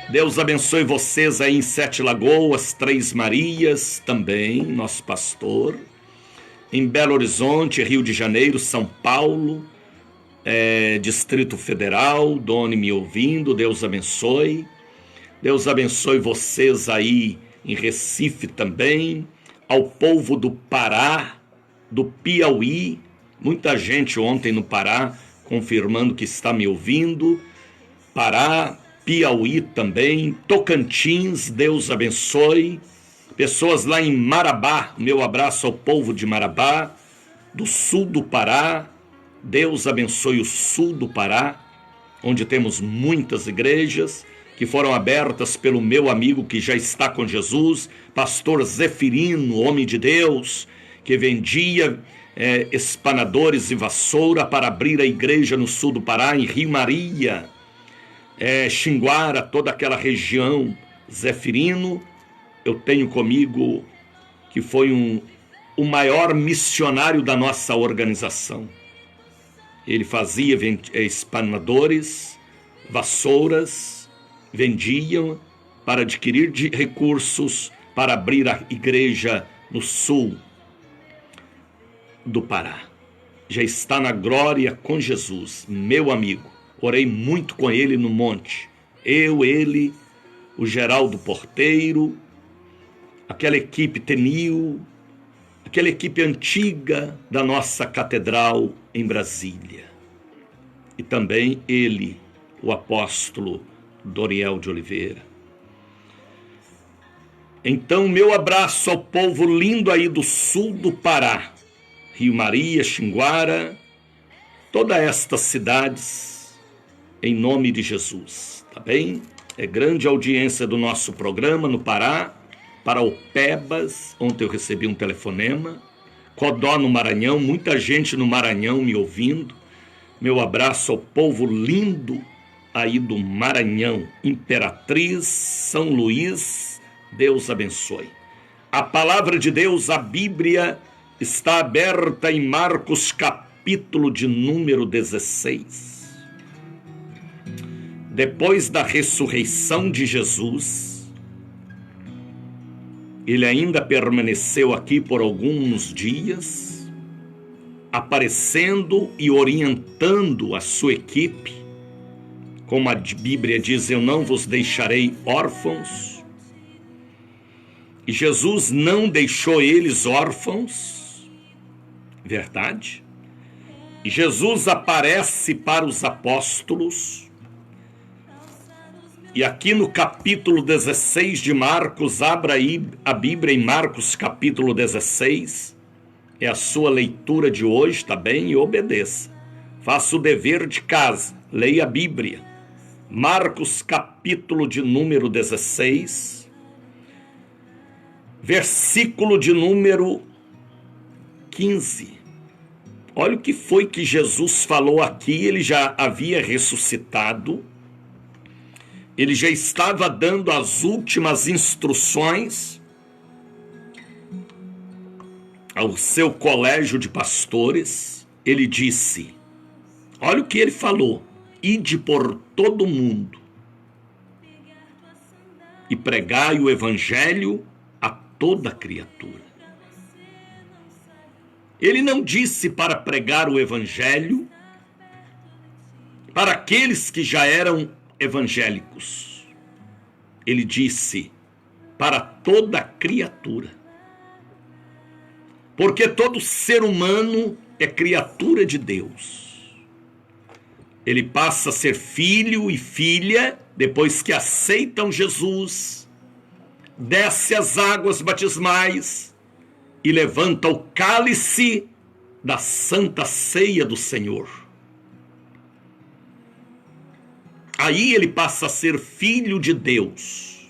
Deus abençoe vocês aí em Sete Lagoas, Três Marias também, nosso pastor. Em Belo Horizonte, Rio de Janeiro, São Paulo, Distrito Federal, Doni me ouvindo, Deus abençoe. Deus abençoe vocês aí em Recife também, ao povo do Pará, do Piauí, muita gente ontem no Pará confirmando que está me ouvindo, Pará, Piauí também, Tocantins, Deus abençoe, pessoas lá em Marabá, meu abraço ao povo de Marabá, do sul do Pará. Deus abençoe o sul do Pará, onde temos muitas igrejas que foram abertas pelo meu amigo que já está com Jesus, pastor Zefirino, homem de Deus, que vendia espanadores e vassoura para abrir a igreja no sul do Pará, em Rio Maria, Xinguara, toda aquela região. Zefirino, eu tenho comigo que foi o maior missionário da nossa organização. Ele fazia espanadores, vassouras, vendiam para adquirir recursos para abrir a igreja no sul do Pará. Já está na glória com Jesus, meu amigo. Orei muito com ele no monte. Ele, o Geraldo Porteiro, aquela equipe Tenil, aquela equipe antiga da nossa catedral em Brasília. E também ele, o apóstolo Doriel de Oliveira. Então, meu abraço ao povo lindo aí do sul do Pará, Rio Maria, Xinguara, todas estas cidades, em nome de Jesus, tá bem? É grande a audiência do nosso programa no Pará, para Opebas, ontem eu recebi um telefonema, Codó no Maranhão, muita gente no Maranhão me ouvindo. Meu abraço ao povo lindo aí do Maranhão, Imperatriz, São Luís, Deus abençoe. A palavra de Deus, a Bíblia, está aberta em Marcos, capítulo de número 16. Depois da ressurreição de Jesus, ele ainda permaneceu aqui por alguns dias, aparecendo e orientando a sua equipe. Como a Bíblia diz, eu não vos deixarei órfãos. E Jesus não deixou eles órfãos, verdade? E Jesus aparece para os apóstolos. E aqui no capítulo 16 de Marcos, abra aí a Bíblia em Marcos capítulo 16. É a sua leitura de hoje, tá bem? E obedeça. Faça o dever de casa, leia a Bíblia. Marcos capítulo de número 16, versículo de número 15. Olha o que foi que Jesus falou aqui. Ele já havia ressuscitado, ele já estava dando as últimas instruções ao seu colégio de pastores. Ele disse, olha o que ele falou: ide por todo mundo e pregai o evangelho a toda criatura. Ele não disse para pregar o evangelho para aqueles que já eram evangélicos. Ele disse para toda criatura. Porque todo ser humano é criatura de Deus. Ele passa a ser filho e filha depois que aceitam Jesus, desce as águas batismais e levanta o cálice da santa ceia do Senhor. Aí ele passa a ser filho de Deus,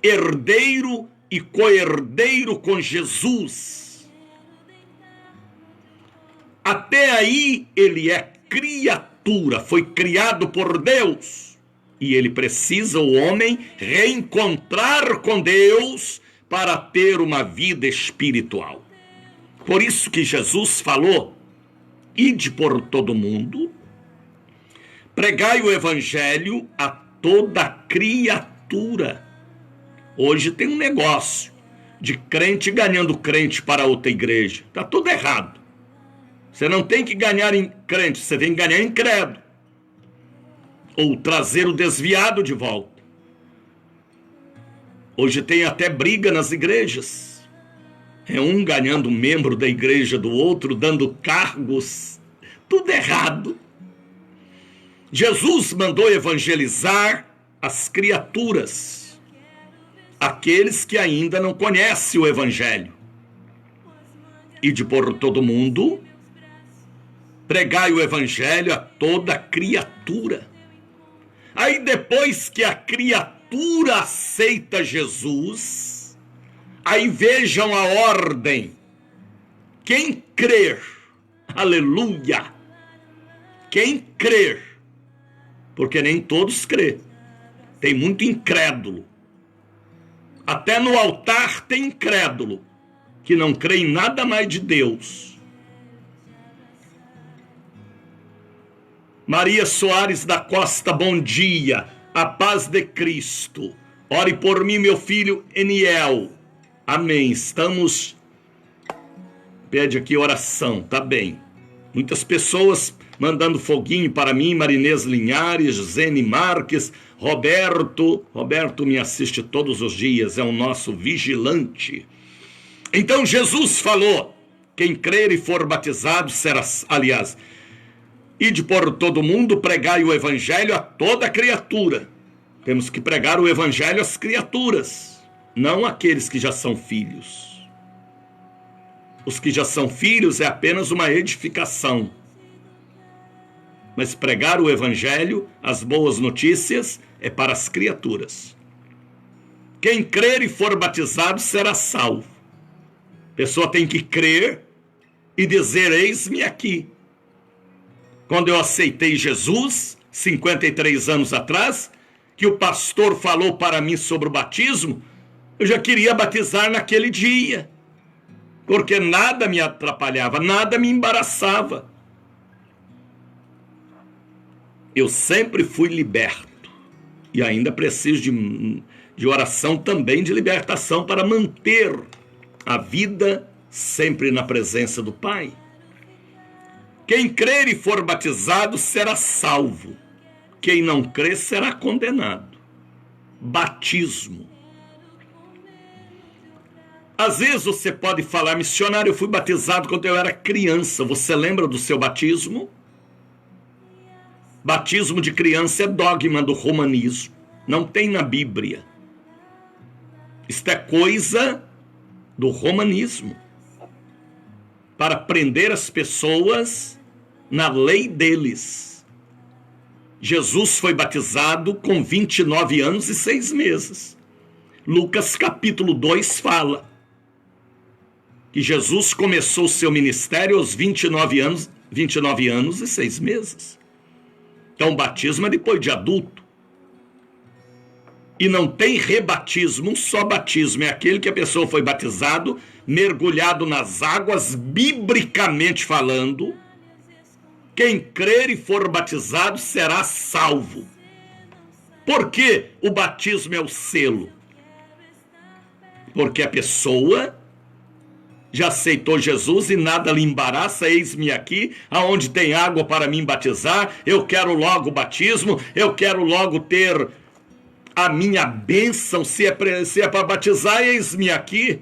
herdeiro e co-herdeiro com Jesus. Até aí ele é criatura, foi criado por Deus. E ele precisa, o homem, reencontrar com Deus para ter uma vida espiritual. Por isso que Jesus falou, ide por todo mundo, pregai o evangelho a toda criatura. Hoje tem um negócio de crente ganhando crente para outra igreja. Está tudo errado. Você não tem que ganhar em crente, você tem que ganhar em credo. Ou trazer o desviado de volta. Hoje tem até briga nas igrejas. É um ganhando membro da igreja do outro, dando cargos. Tudo errado. Jesus mandou evangelizar as criaturas. aqueles que ainda não conhecem o Evangelho. Ide por todo mundo, pregai o Evangelho a toda criatura. Aí depois que a criatura aceita Jesus, aí vejam a ordem. Quem crer, aleluia, quem crer, porque nem todos crê, tem muito incrédulo. Até no altar tem incrédulo, que não crê em nada mais de Deus. Maria Soares da Costa, bom dia, a paz de Cristo. Ore por mim, meu filho Eniel. Amém, estamos... Pede aqui oração, tá bem. Muitas pessoas mandando foguinho para mim, Marinês Linhares, Zene Marques, Roberto me assiste todos os dias, é o nosso vigilante. Então Jesus falou, quem crer e for batizado será, aliás, ide por todo mundo, pregai o Evangelho a toda criatura. Temos que pregar o Evangelho às criaturas, não àqueles que já são filhos. Os que já são filhos é apenas uma edificação. Mas pregar o Evangelho, as boas notícias, é para as criaturas. Quem crer e for batizado será salvo. A pessoa tem que crer e dizer, eis-me aqui. Quando eu aceitei Jesus, 53 anos atrás, que o pastor falou para mim sobre o batismo, eu já queria batizar naquele dia. Porque nada me atrapalhava, nada me embaraçava. Eu sempre fui liberto. E ainda preciso de oração também, de libertação, para manter a vida sempre na presença do Pai. Quem crer e for batizado será salvo. Quem não crer será condenado. Batismo. Às vezes você pode falar, missionário, eu fui batizado quando eu era criança. Você lembra do seu batismo? Batismo de criança é dogma do romanismo. Não tem na Bíblia. Isto é coisa do romanismo. Para prender as pessoas na lei deles. Jesus foi batizado com 29 anos e 6 meses. Lucas capítulo 2 fala que Jesus começou o seu ministério aos 29 anos e 6 meses. Então o batismo é depois de adulto. E não tem rebatismo, um só batismo. É aquele que a pessoa foi batizado, mergulhado nas águas, biblicamente falando. Quem crer e for batizado será salvo. Por que o batismo é o selo? Porque a pessoa já aceitou Jesus e nada lhe embaraça, eis-me aqui, aonde tem água para me batizar, eu quero logo o batismo, eu quero logo ter a minha bênção, se é para batizar, eis-me aqui.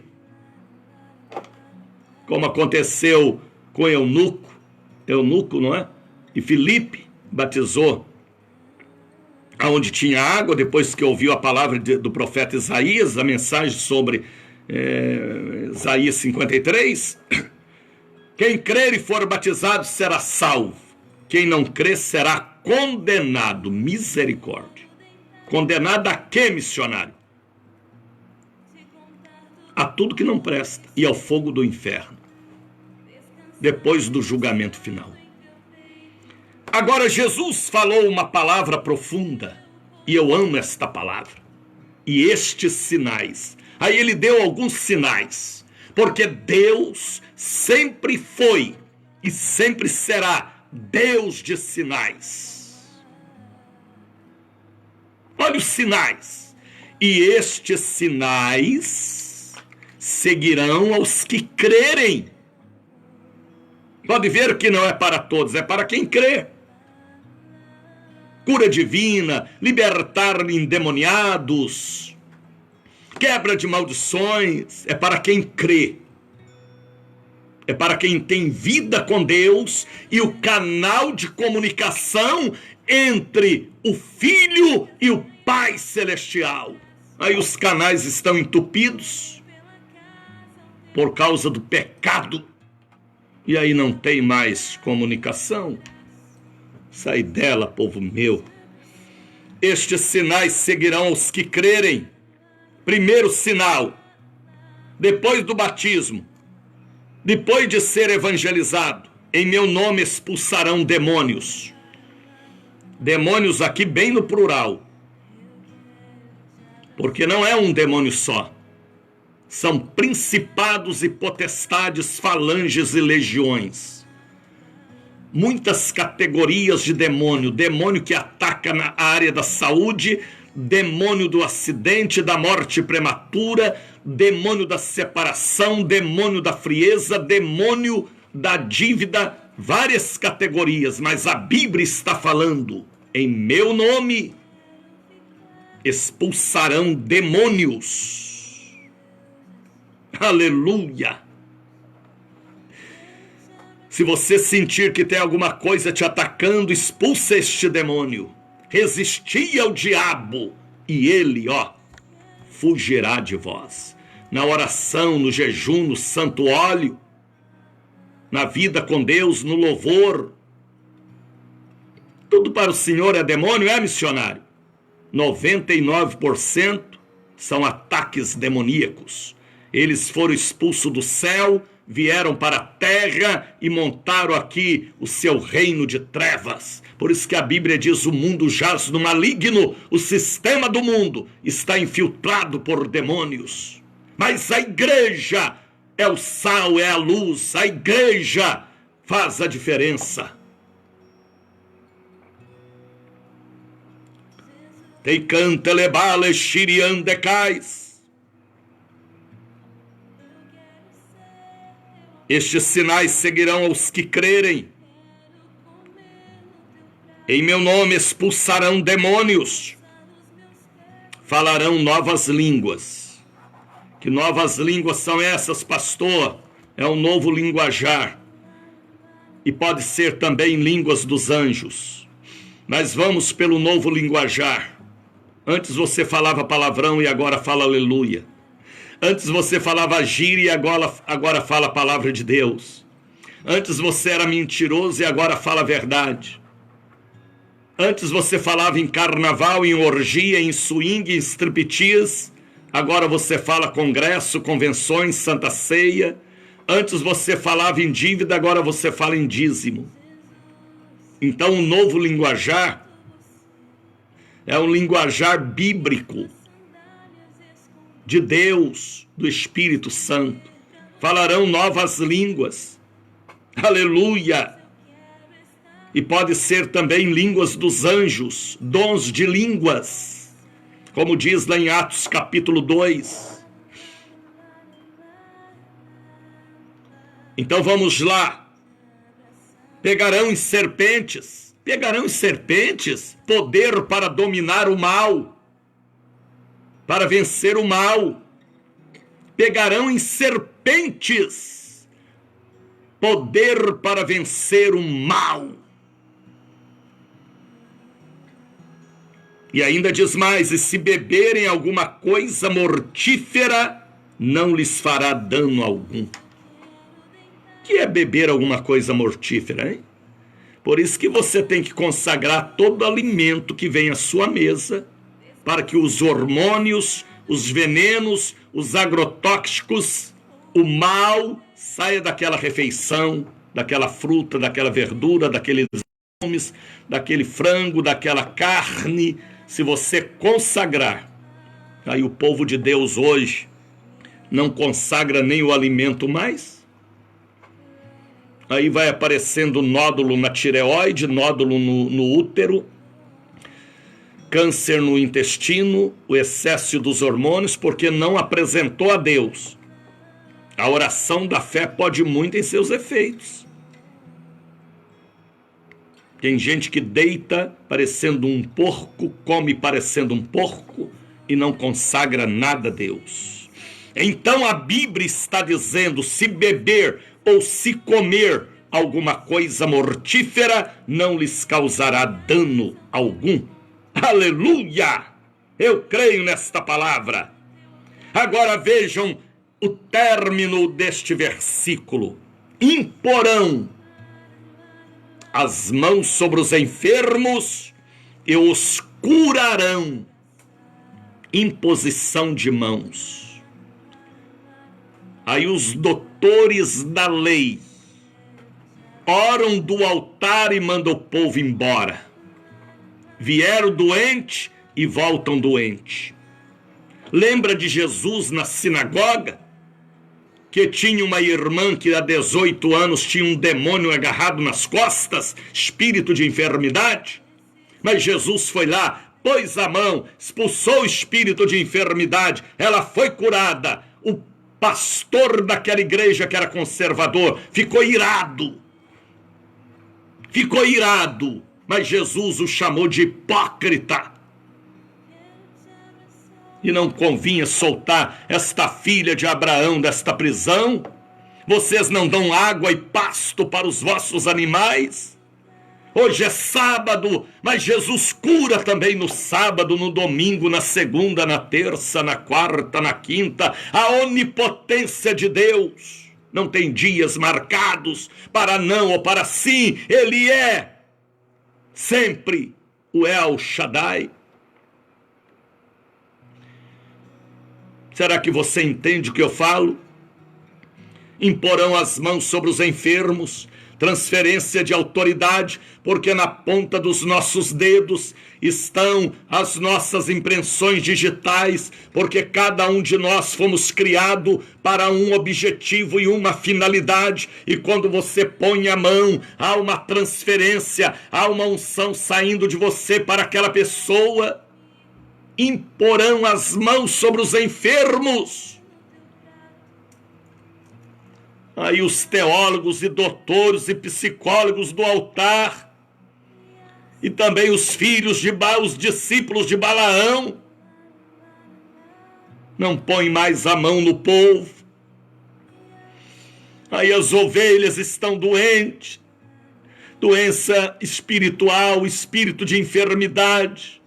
Como aconteceu com Eunuco, não é? E Filipe batizou aonde tinha água, depois que ouviu a palavra do profeta Isaías, a mensagem sobre Isaías 53, quem crer e for batizado será salvo, quem não crer será condenado. Misericórdia. Condenado a quê, missionário? A tudo que não presta e ao fogo do inferno, depois do julgamento final. Agora Jesus falou uma palavra profunda, e eu amo esta palavra, e estes sinais. Aí ele deu alguns sinais, porque Deus sempre foi e sempre será Deus de sinais. Olha os sinais. E estes sinais seguirão aos que crerem. Pode ver que não é para todos, é para quem crê. Cura divina, libertar endemoniados, quebra de maldições, é para quem crê. É para quem tem vida com Deus e o canal de comunicação entre o Filho e o Pai Celestial. Aí os canais estão entupidos por causa do pecado. E aí não tem mais comunicação. Sai dela, povo meu. Estes sinais seguirão os que crerem. Primeiro sinal, depois do batismo, depois de ser evangelizado, em meu nome expulsarão demônios. Demônios aqui bem no plural. Porque não é um demônio só. São principados e potestades, falanges e legiões. Muitas categorias de demônio. Demônio que ataca na área da saúde, demônio do acidente, da morte prematura, demônio da separação, demônio da frieza, demônio da dívida, várias categorias, mas a Bíblia está falando, em meu nome expulsarão demônios. Aleluia! Se você sentir que tem alguma coisa te atacando, expulsa este demônio. Resisti ao diabo e ele, fugirá de vós. Na oração, no jejum, no santo óleo, na vida com Deus, no louvor. Tudo para o Senhor é demônio, é missionário. 99% são ataques demoníacos. Eles foram expulsos do céu, vieram para a terra e montaram aqui o seu reino de trevas. Por isso que a Bíblia diz: o mundo jaz no maligno, o sistema do mundo está infiltrado por demônios. Mas a igreja é o sal, é a luz, a igreja faz a diferença. Teicante lebale shiriandecais. Estes sinais seguirão aos que crerem. Em meu nome expulsarão demônios. Falarão novas línguas. Que novas línguas são essas, pastor? É um novo linguajar. E pode ser também línguas dos anjos. Mas vamos pelo novo linguajar. Antes você falava palavrão e agora fala aleluia. Antes você falava gíria e agora fala a palavra de Deus. Antes você era mentiroso e agora fala a verdade. Antes você falava em carnaval, em orgia, em swing, em striptease. Agora você fala congresso, convenções, santa ceia. Antes você falava em dívida, agora você fala em dízimo. Então o novo linguajar é um linguajar bíblico de Deus, do Espírito Santo. Falarão novas línguas. Aleluia! E pode ser também línguas dos anjos, dons de línguas, como diz lá em Atos capítulo 2. Então vamos lá. Pegarão em serpentes, poder para dominar o mal, para vencer o mal. Pegarão em serpentes, poder para vencer o mal. E ainda diz mais: e se beberem alguma coisa mortífera, não lhes fará dano algum. O que é beber alguma coisa mortífera, hein? Por isso que você tem que consagrar todo alimento que vem à sua mesa, para que os hormônios, os venenos, os agrotóxicos, o mal saia daquela refeição, daquela fruta, daquela verdura, daqueles legumes, daquele frango, daquela carne. Se você consagrar, aí o povo de Deus hoje não consagra nem o alimento mais. Aí vai aparecendo nódulo na tireoide, nódulo no útero, câncer no intestino, o excesso dos hormônios, porque não apresentou a Deus. A oração da fé pode muito em seus efeitos. Tem gente que deita parecendo um porco, come parecendo um porco e não consagra nada a Deus. Então a Bíblia está dizendo: se beber ou se comer alguma coisa mortífera, não lhes causará dano algum. Aleluia! Eu creio nesta palavra. Agora vejam o término deste versículo. Imporão as mãos sobre os enfermos e os curarão. Imposição de mãos. Aí os doutores da lei oram do altar e mandam o povo embora. Vieram doente e voltam doente. Lembra de Jesus na sinagoga? Que tinha uma irmã que há 18 anos tinha um demônio agarrado nas costas, espírito de enfermidade? Mas Jesus foi lá, pôs a mão, expulsou o espírito de enfermidade, ela foi curada. O pastor daquela igreja que era conservador ficou irado. Mas Jesus o chamou de hipócrita. E não convinha soltar esta filha de Abraão desta prisão? Vocês não dão água e pasto para os vossos animais? Hoje é sábado, mas Jesus cura também no sábado, no domingo, na segunda, na terça, na quarta, na quinta. A onipotência de Deus não tem dias marcados para não ou para sim. Ele é sempre o El Shaddai. Será que você entende o que eu falo? Imporão as mãos sobre os enfermos, transferência de autoridade, porque na ponta dos nossos dedos estão as nossas impressões digitais, porque cada um de nós fomos criados para um objetivo e uma finalidade, e quando você põe a mão, há uma transferência, há uma unção saindo de você para aquela pessoa. Imporão as mãos sobre os enfermos. Aí os teólogos e doutores e psicólogos do altar, e também os filhos de os discípulos de Balaão, não põem mais a mão no povo. Aí as ovelhas estão doentes, doença espiritual, espírito de enfermidade.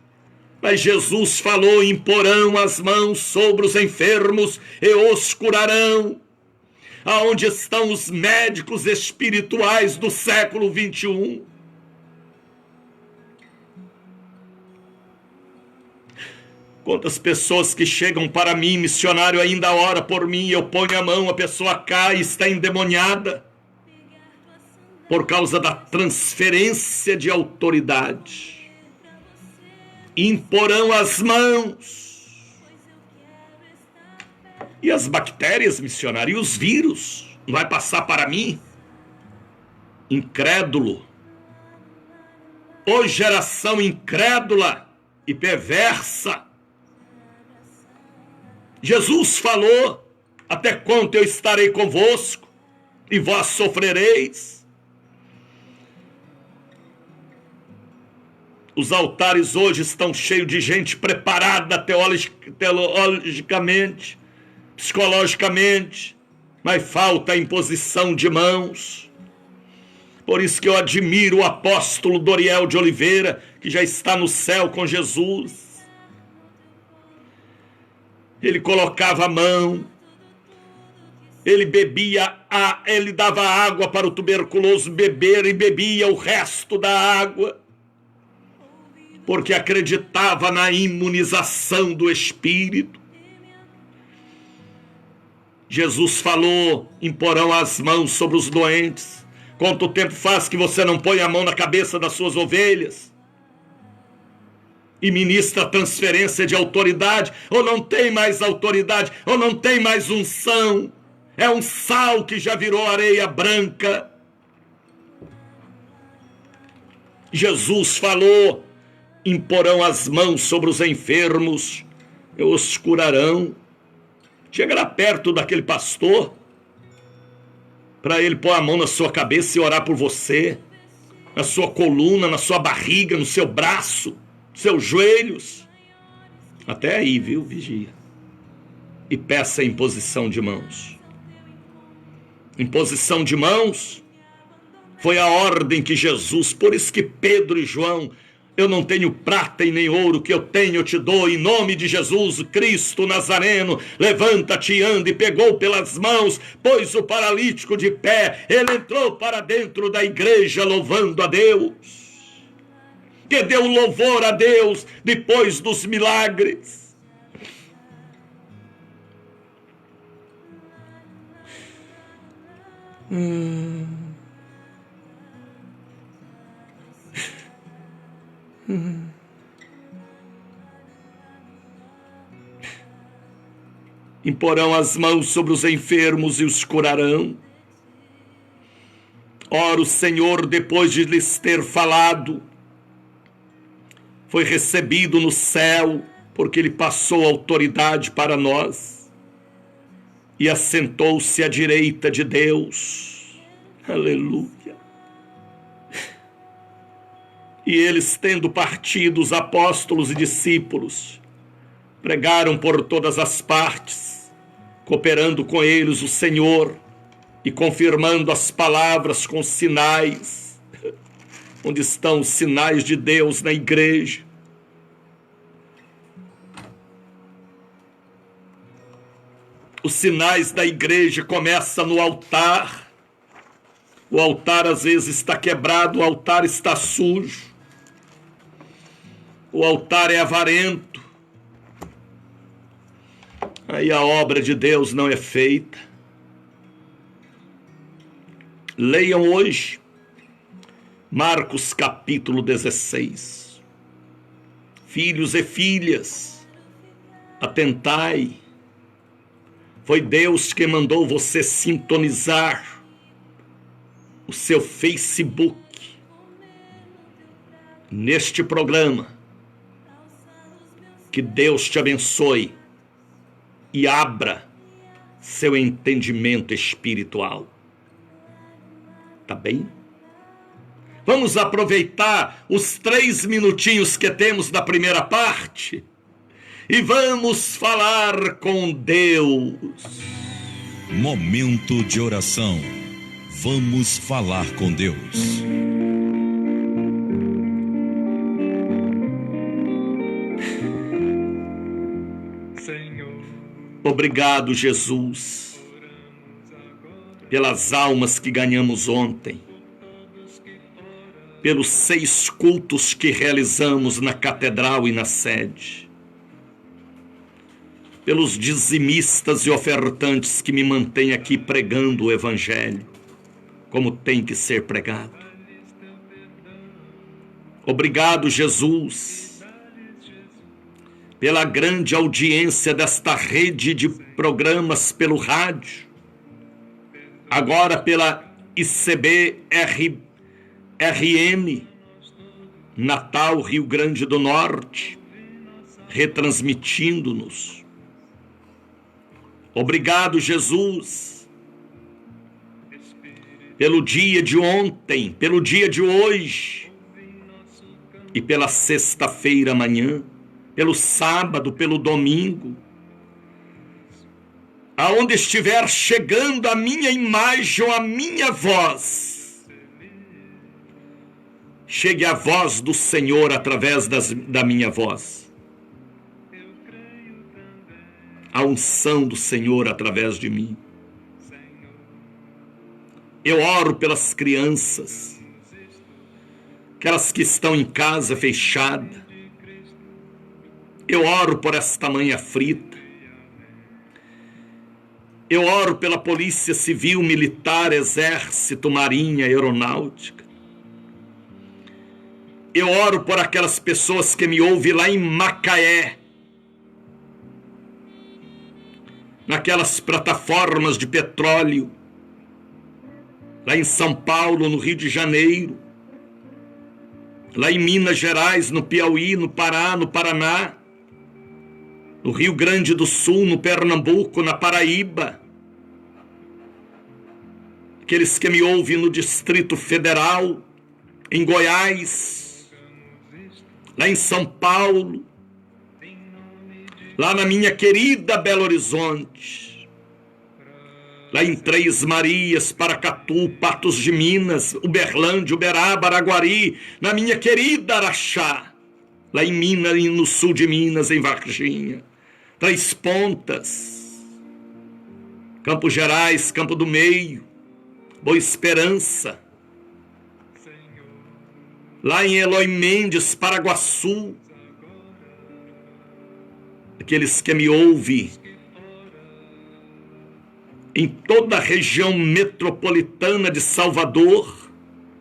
Mas Jesus falou: imporão as mãos sobre os enfermos e os curarão. Aonde estão os médicos espirituais do século 21? Quantas pessoas que chegam para mim, missionário, ainda ora por mim, eu ponho a mão, a pessoa cai, está endemoniada, por causa da transferência de autoridade. Imporão as mãos. E as bactérias, missionário, e os vírus, não vai passar para mim? Incrédulo. Ô geração incrédula e perversa. Jesus falou: até quando eu estarei convosco e vós sofrereis? Os altares hoje estão cheios de gente preparada teologicamente, psicologicamente, mas falta a imposição de mãos. Por isso que eu admiro o apóstolo Doriel de Oliveira, que já está no céu com Jesus. Ele colocava a mão, ele ele dava água para o tuberculoso beber e bebia o resto da água, porque acreditava na imunização do Espírito. Jesus falou: imporão as mãos sobre os doentes. Quanto tempo faz que você não põe a mão na cabeça das suas ovelhas e ministra transferência de autoridade? Ou não tem mais autoridade, ou não tem mais unção? É um sal que já virou areia branca. Jesus falou: imporão as mãos sobre os enfermos e os curarão. Chega lá perto daquele pastor, para ele pôr a mão na sua cabeça e orar por você, na sua coluna, na sua barriga, no seu braço, nos seus joelhos. Até aí, viu? Vigia. E peça a imposição de mãos. Imposição de mãos foi a ordem que Jesus, por isso que Pedro e João Eu não tenho prata e nem ouro, que eu tenho eu te dou, em nome de Jesus Cristo Nazareno. Levanta-te e anda. E pegou pelas mãos, pôs o paralítico de pé. Ele entrou para dentro da igreja louvando a Deus, que deu louvor a Deus depois dos milagres. Imporão as mãos sobre os enfermos e os curarão. Ora, o Senhor, depois de lhes ter falado, foi recebido no céu, porque ele passou autoridade para nós, e assentou-se à direita de Deus. Aleluia. E eles, tendo partido, os apóstolos e discípulos, pregaram por todas as partes, cooperando com eles o Senhor e confirmando as palavras com sinais. Onde estão os sinais de Deus na igreja? Os sinais da igreja começam no altar. O altar às vezes está quebrado, o altar está sujo. O altar é avarento. Aí a obra de Deus não é feita. Leiam hoje Marcos capítulo 16. Filhos e filhas, atentai. Foi Deus que mandou você sintonizar o seu Facebook neste programa. Que Deus te abençoe e abra seu entendimento espiritual. Tá bem? Vamos aproveitar os 3 minutinhos que temos da primeira parte e vamos falar com Deus. Momento de oração. Vamos falar com Deus. Obrigado, Jesus, pelas almas que ganhamos ontem, pelos 6 cultos que realizamos na catedral e na sede, pelos dizimistas e ofertantes que me mantêm aqui pregando o Evangelho, como tem que ser pregado. Obrigado, Jesus, pela grande audiência desta rede de programas pelo rádio, agora pela ICB-RM, Natal, Rio Grande do Norte, retransmitindo-nos. Obrigado, Jesus, pelo dia de ontem, pelo dia de hoje e pela sexta-feira amanhã, pelo sábado, pelo domingo, aonde estiver chegando a minha imagem ou a minha voz, chegue a voz do Senhor através da minha voz, a unção do Senhor através de mim. Eu oro pelas crianças, aquelas que estão em casa fechada. Eu oro por esta mãe aflita. Eu oro pela Polícia Civil, Militar, Exército, Marinha, Aeronáutica. Eu oro por aquelas pessoas que me ouvem lá em Macaé, naquelas plataformas de petróleo, lá em São Paulo, no Rio de Janeiro, lá em Minas Gerais, no Piauí, no Pará, no Paraná, no Rio Grande do Sul, no Pernambuco, na Paraíba, aqueles que me ouvem no Distrito Federal, em Goiás, lá em São Paulo, lá na minha querida Belo Horizonte, lá em Três Marias, Paracatu, Patos de Minas, Uberlândia, Uberaba, Araguari, na minha querida Araxá, lá em Minas, no sul de Minas, em Varginha, Três Pontas, Campos Gerais, Campo do Meio, Boa Esperança, lá em Eloy Mendes, Paraguaçu, aqueles que me ouvem em toda a região metropolitana de Salvador,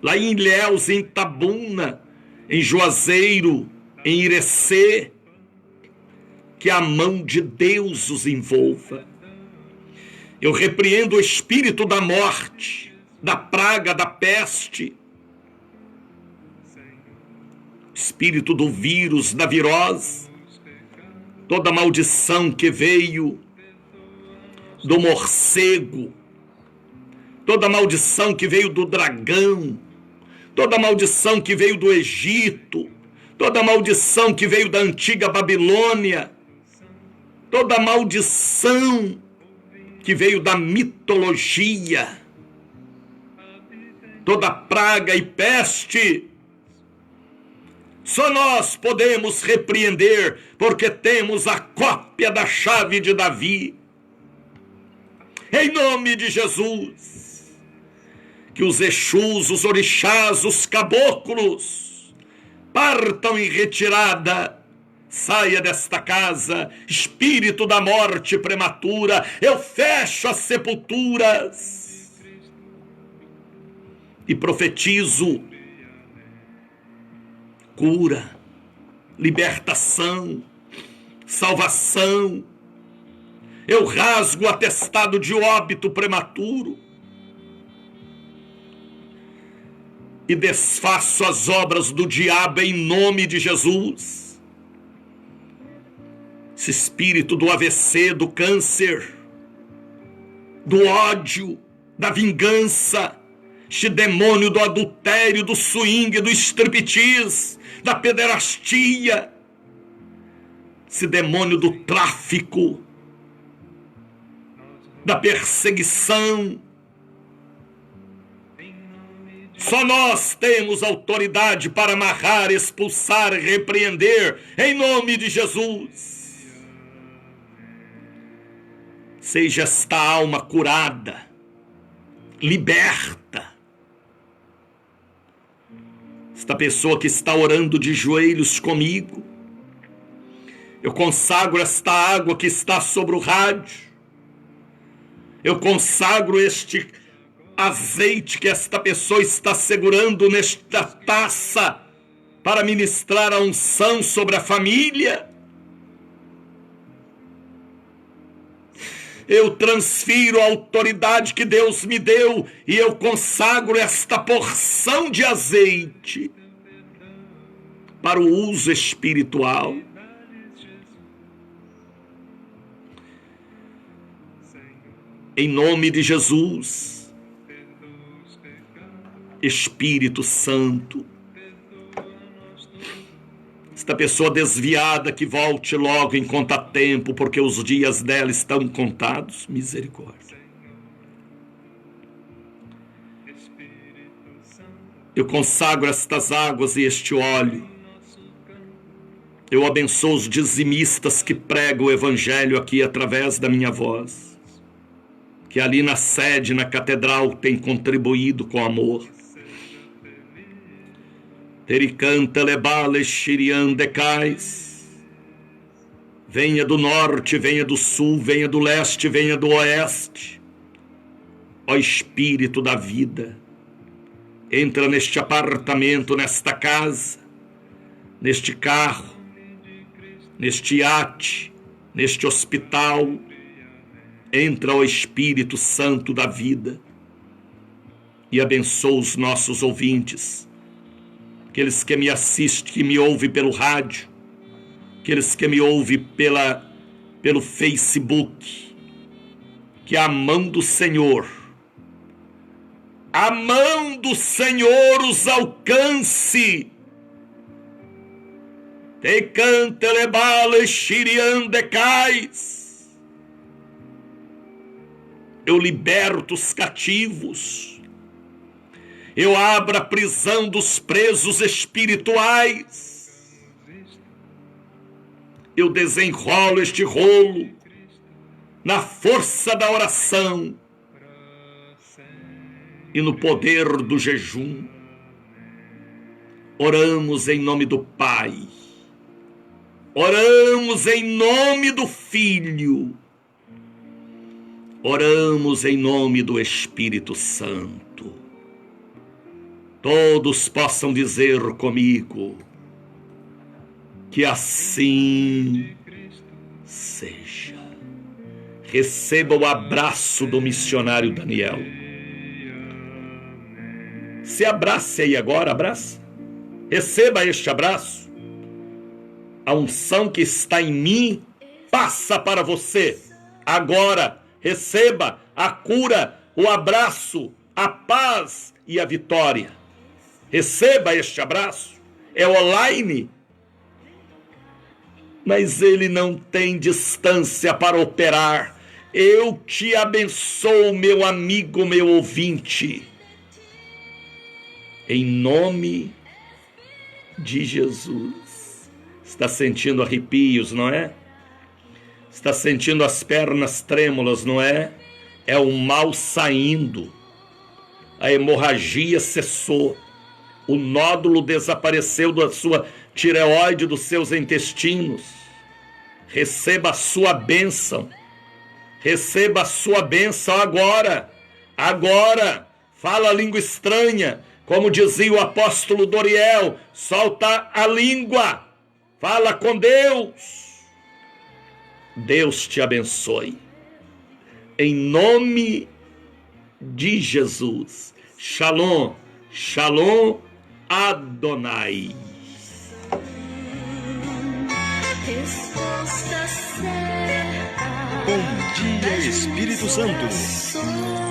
lá em Ilhéus, em Itabuna, em Juazeiro, em Irecê, que a mão de Deus os envolva. Eu repreendo o espírito da morte, da praga, da peste, espírito do vírus, da virose, toda maldição que veio do morcego, toda maldição que veio do dragão, toda maldição que veio do Egito, toda maldição que veio da antiga Babilônia, toda maldição que veio da mitologia, toda praga e peste, só nós podemos repreender, porque temos a cópia da chave de Davi. Em nome de Jesus, que os Exus, os orixás, os caboclos partam em retirada. Saia desta casa, espírito da morte prematura. Eu fecho as sepulturas e profetizo cura, libertação, salvação. Eu rasgo o atestado de óbito prematuro e desfaço as obras do diabo em nome de Jesus. Esse espírito do AVC, do câncer, do ódio, da vingança, este demônio do adultério, do swing, do striptease, da pederastia, esse demônio do tráfico, da perseguição. Só nós temos autoridade para amarrar, expulsar e repreender, em nome de Jesus. Seja esta alma curada, liberta. Esta pessoa que está orando de joelhos comigo, eu consagro esta água que está sobre o rádio, eu consagro este azeite que esta pessoa está segurando nesta taça para ministrar a unção sobre a família. Eu transfiro a autoridade que Deus me deu e eu consagro esta porção de azeite para o uso espiritual. Em nome de Jesus, Espírito Santo, esta pessoa desviada que volte logo enquanto há tempo, porque os dias dela estão contados. Misericórdia. Eu consagro estas águas e este óleo. Eu abençoo os dizimistas que pregam o evangelho aqui através da minha voz, que ali na sede, na catedral, tem contribuído com amor. Tericanta lebale shiriandecais. Venha do norte, venha do sul, venha do leste, venha do oeste. Ó Espírito da vida, entra neste apartamento, nesta casa, neste carro, neste iate, neste hospital. Entra, ó Espírito Santo da vida, e abençoa os nossos ouvintes, aqueles que me assistem, que me ouvem pelo rádio, aqueles que me ouvem pelo Facebook, que a mão do Senhor os alcance. Te canta lebale shiriandecais. eu liberto os cativos, eu abro a prisão dos presos espirituais, eu desenrolo este rolo na força da oração e no poder do jejum. Oramos em nome do Pai, oramos em nome do Filho, oramos em nome do Espírito Santo. Todos possam dizer comigo: que assim seja. Receba o abraço do missionário Daniel. Se abrace aí agora, abraça. Receba este abraço. A unção que está em mim passa para você. Agora, receba a cura, o abraço, a paz e a vitória. Receba este abraço. É online, mas ele não tem distância para operar. Eu te abençoo, meu amigo, meu ouvinte. Em nome de Jesus. Está sentindo arrepios, não é? Está sentindo as pernas trêmulas, não é? É o mal saindo. A hemorragia cessou. O nódulo desapareceu da sua tireoide, dos seus intestinos. Receba a sua bênção. Receba a sua bênção agora. Agora. Fala a língua estranha. Como dizia o apóstolo Doriel, solta a língua. Fala com Deus. Deus te abençoe. Em nome de Jesus. Shalom. Shalom Adonai. Resposta certa. Bom dia, Espírito Santo. Sou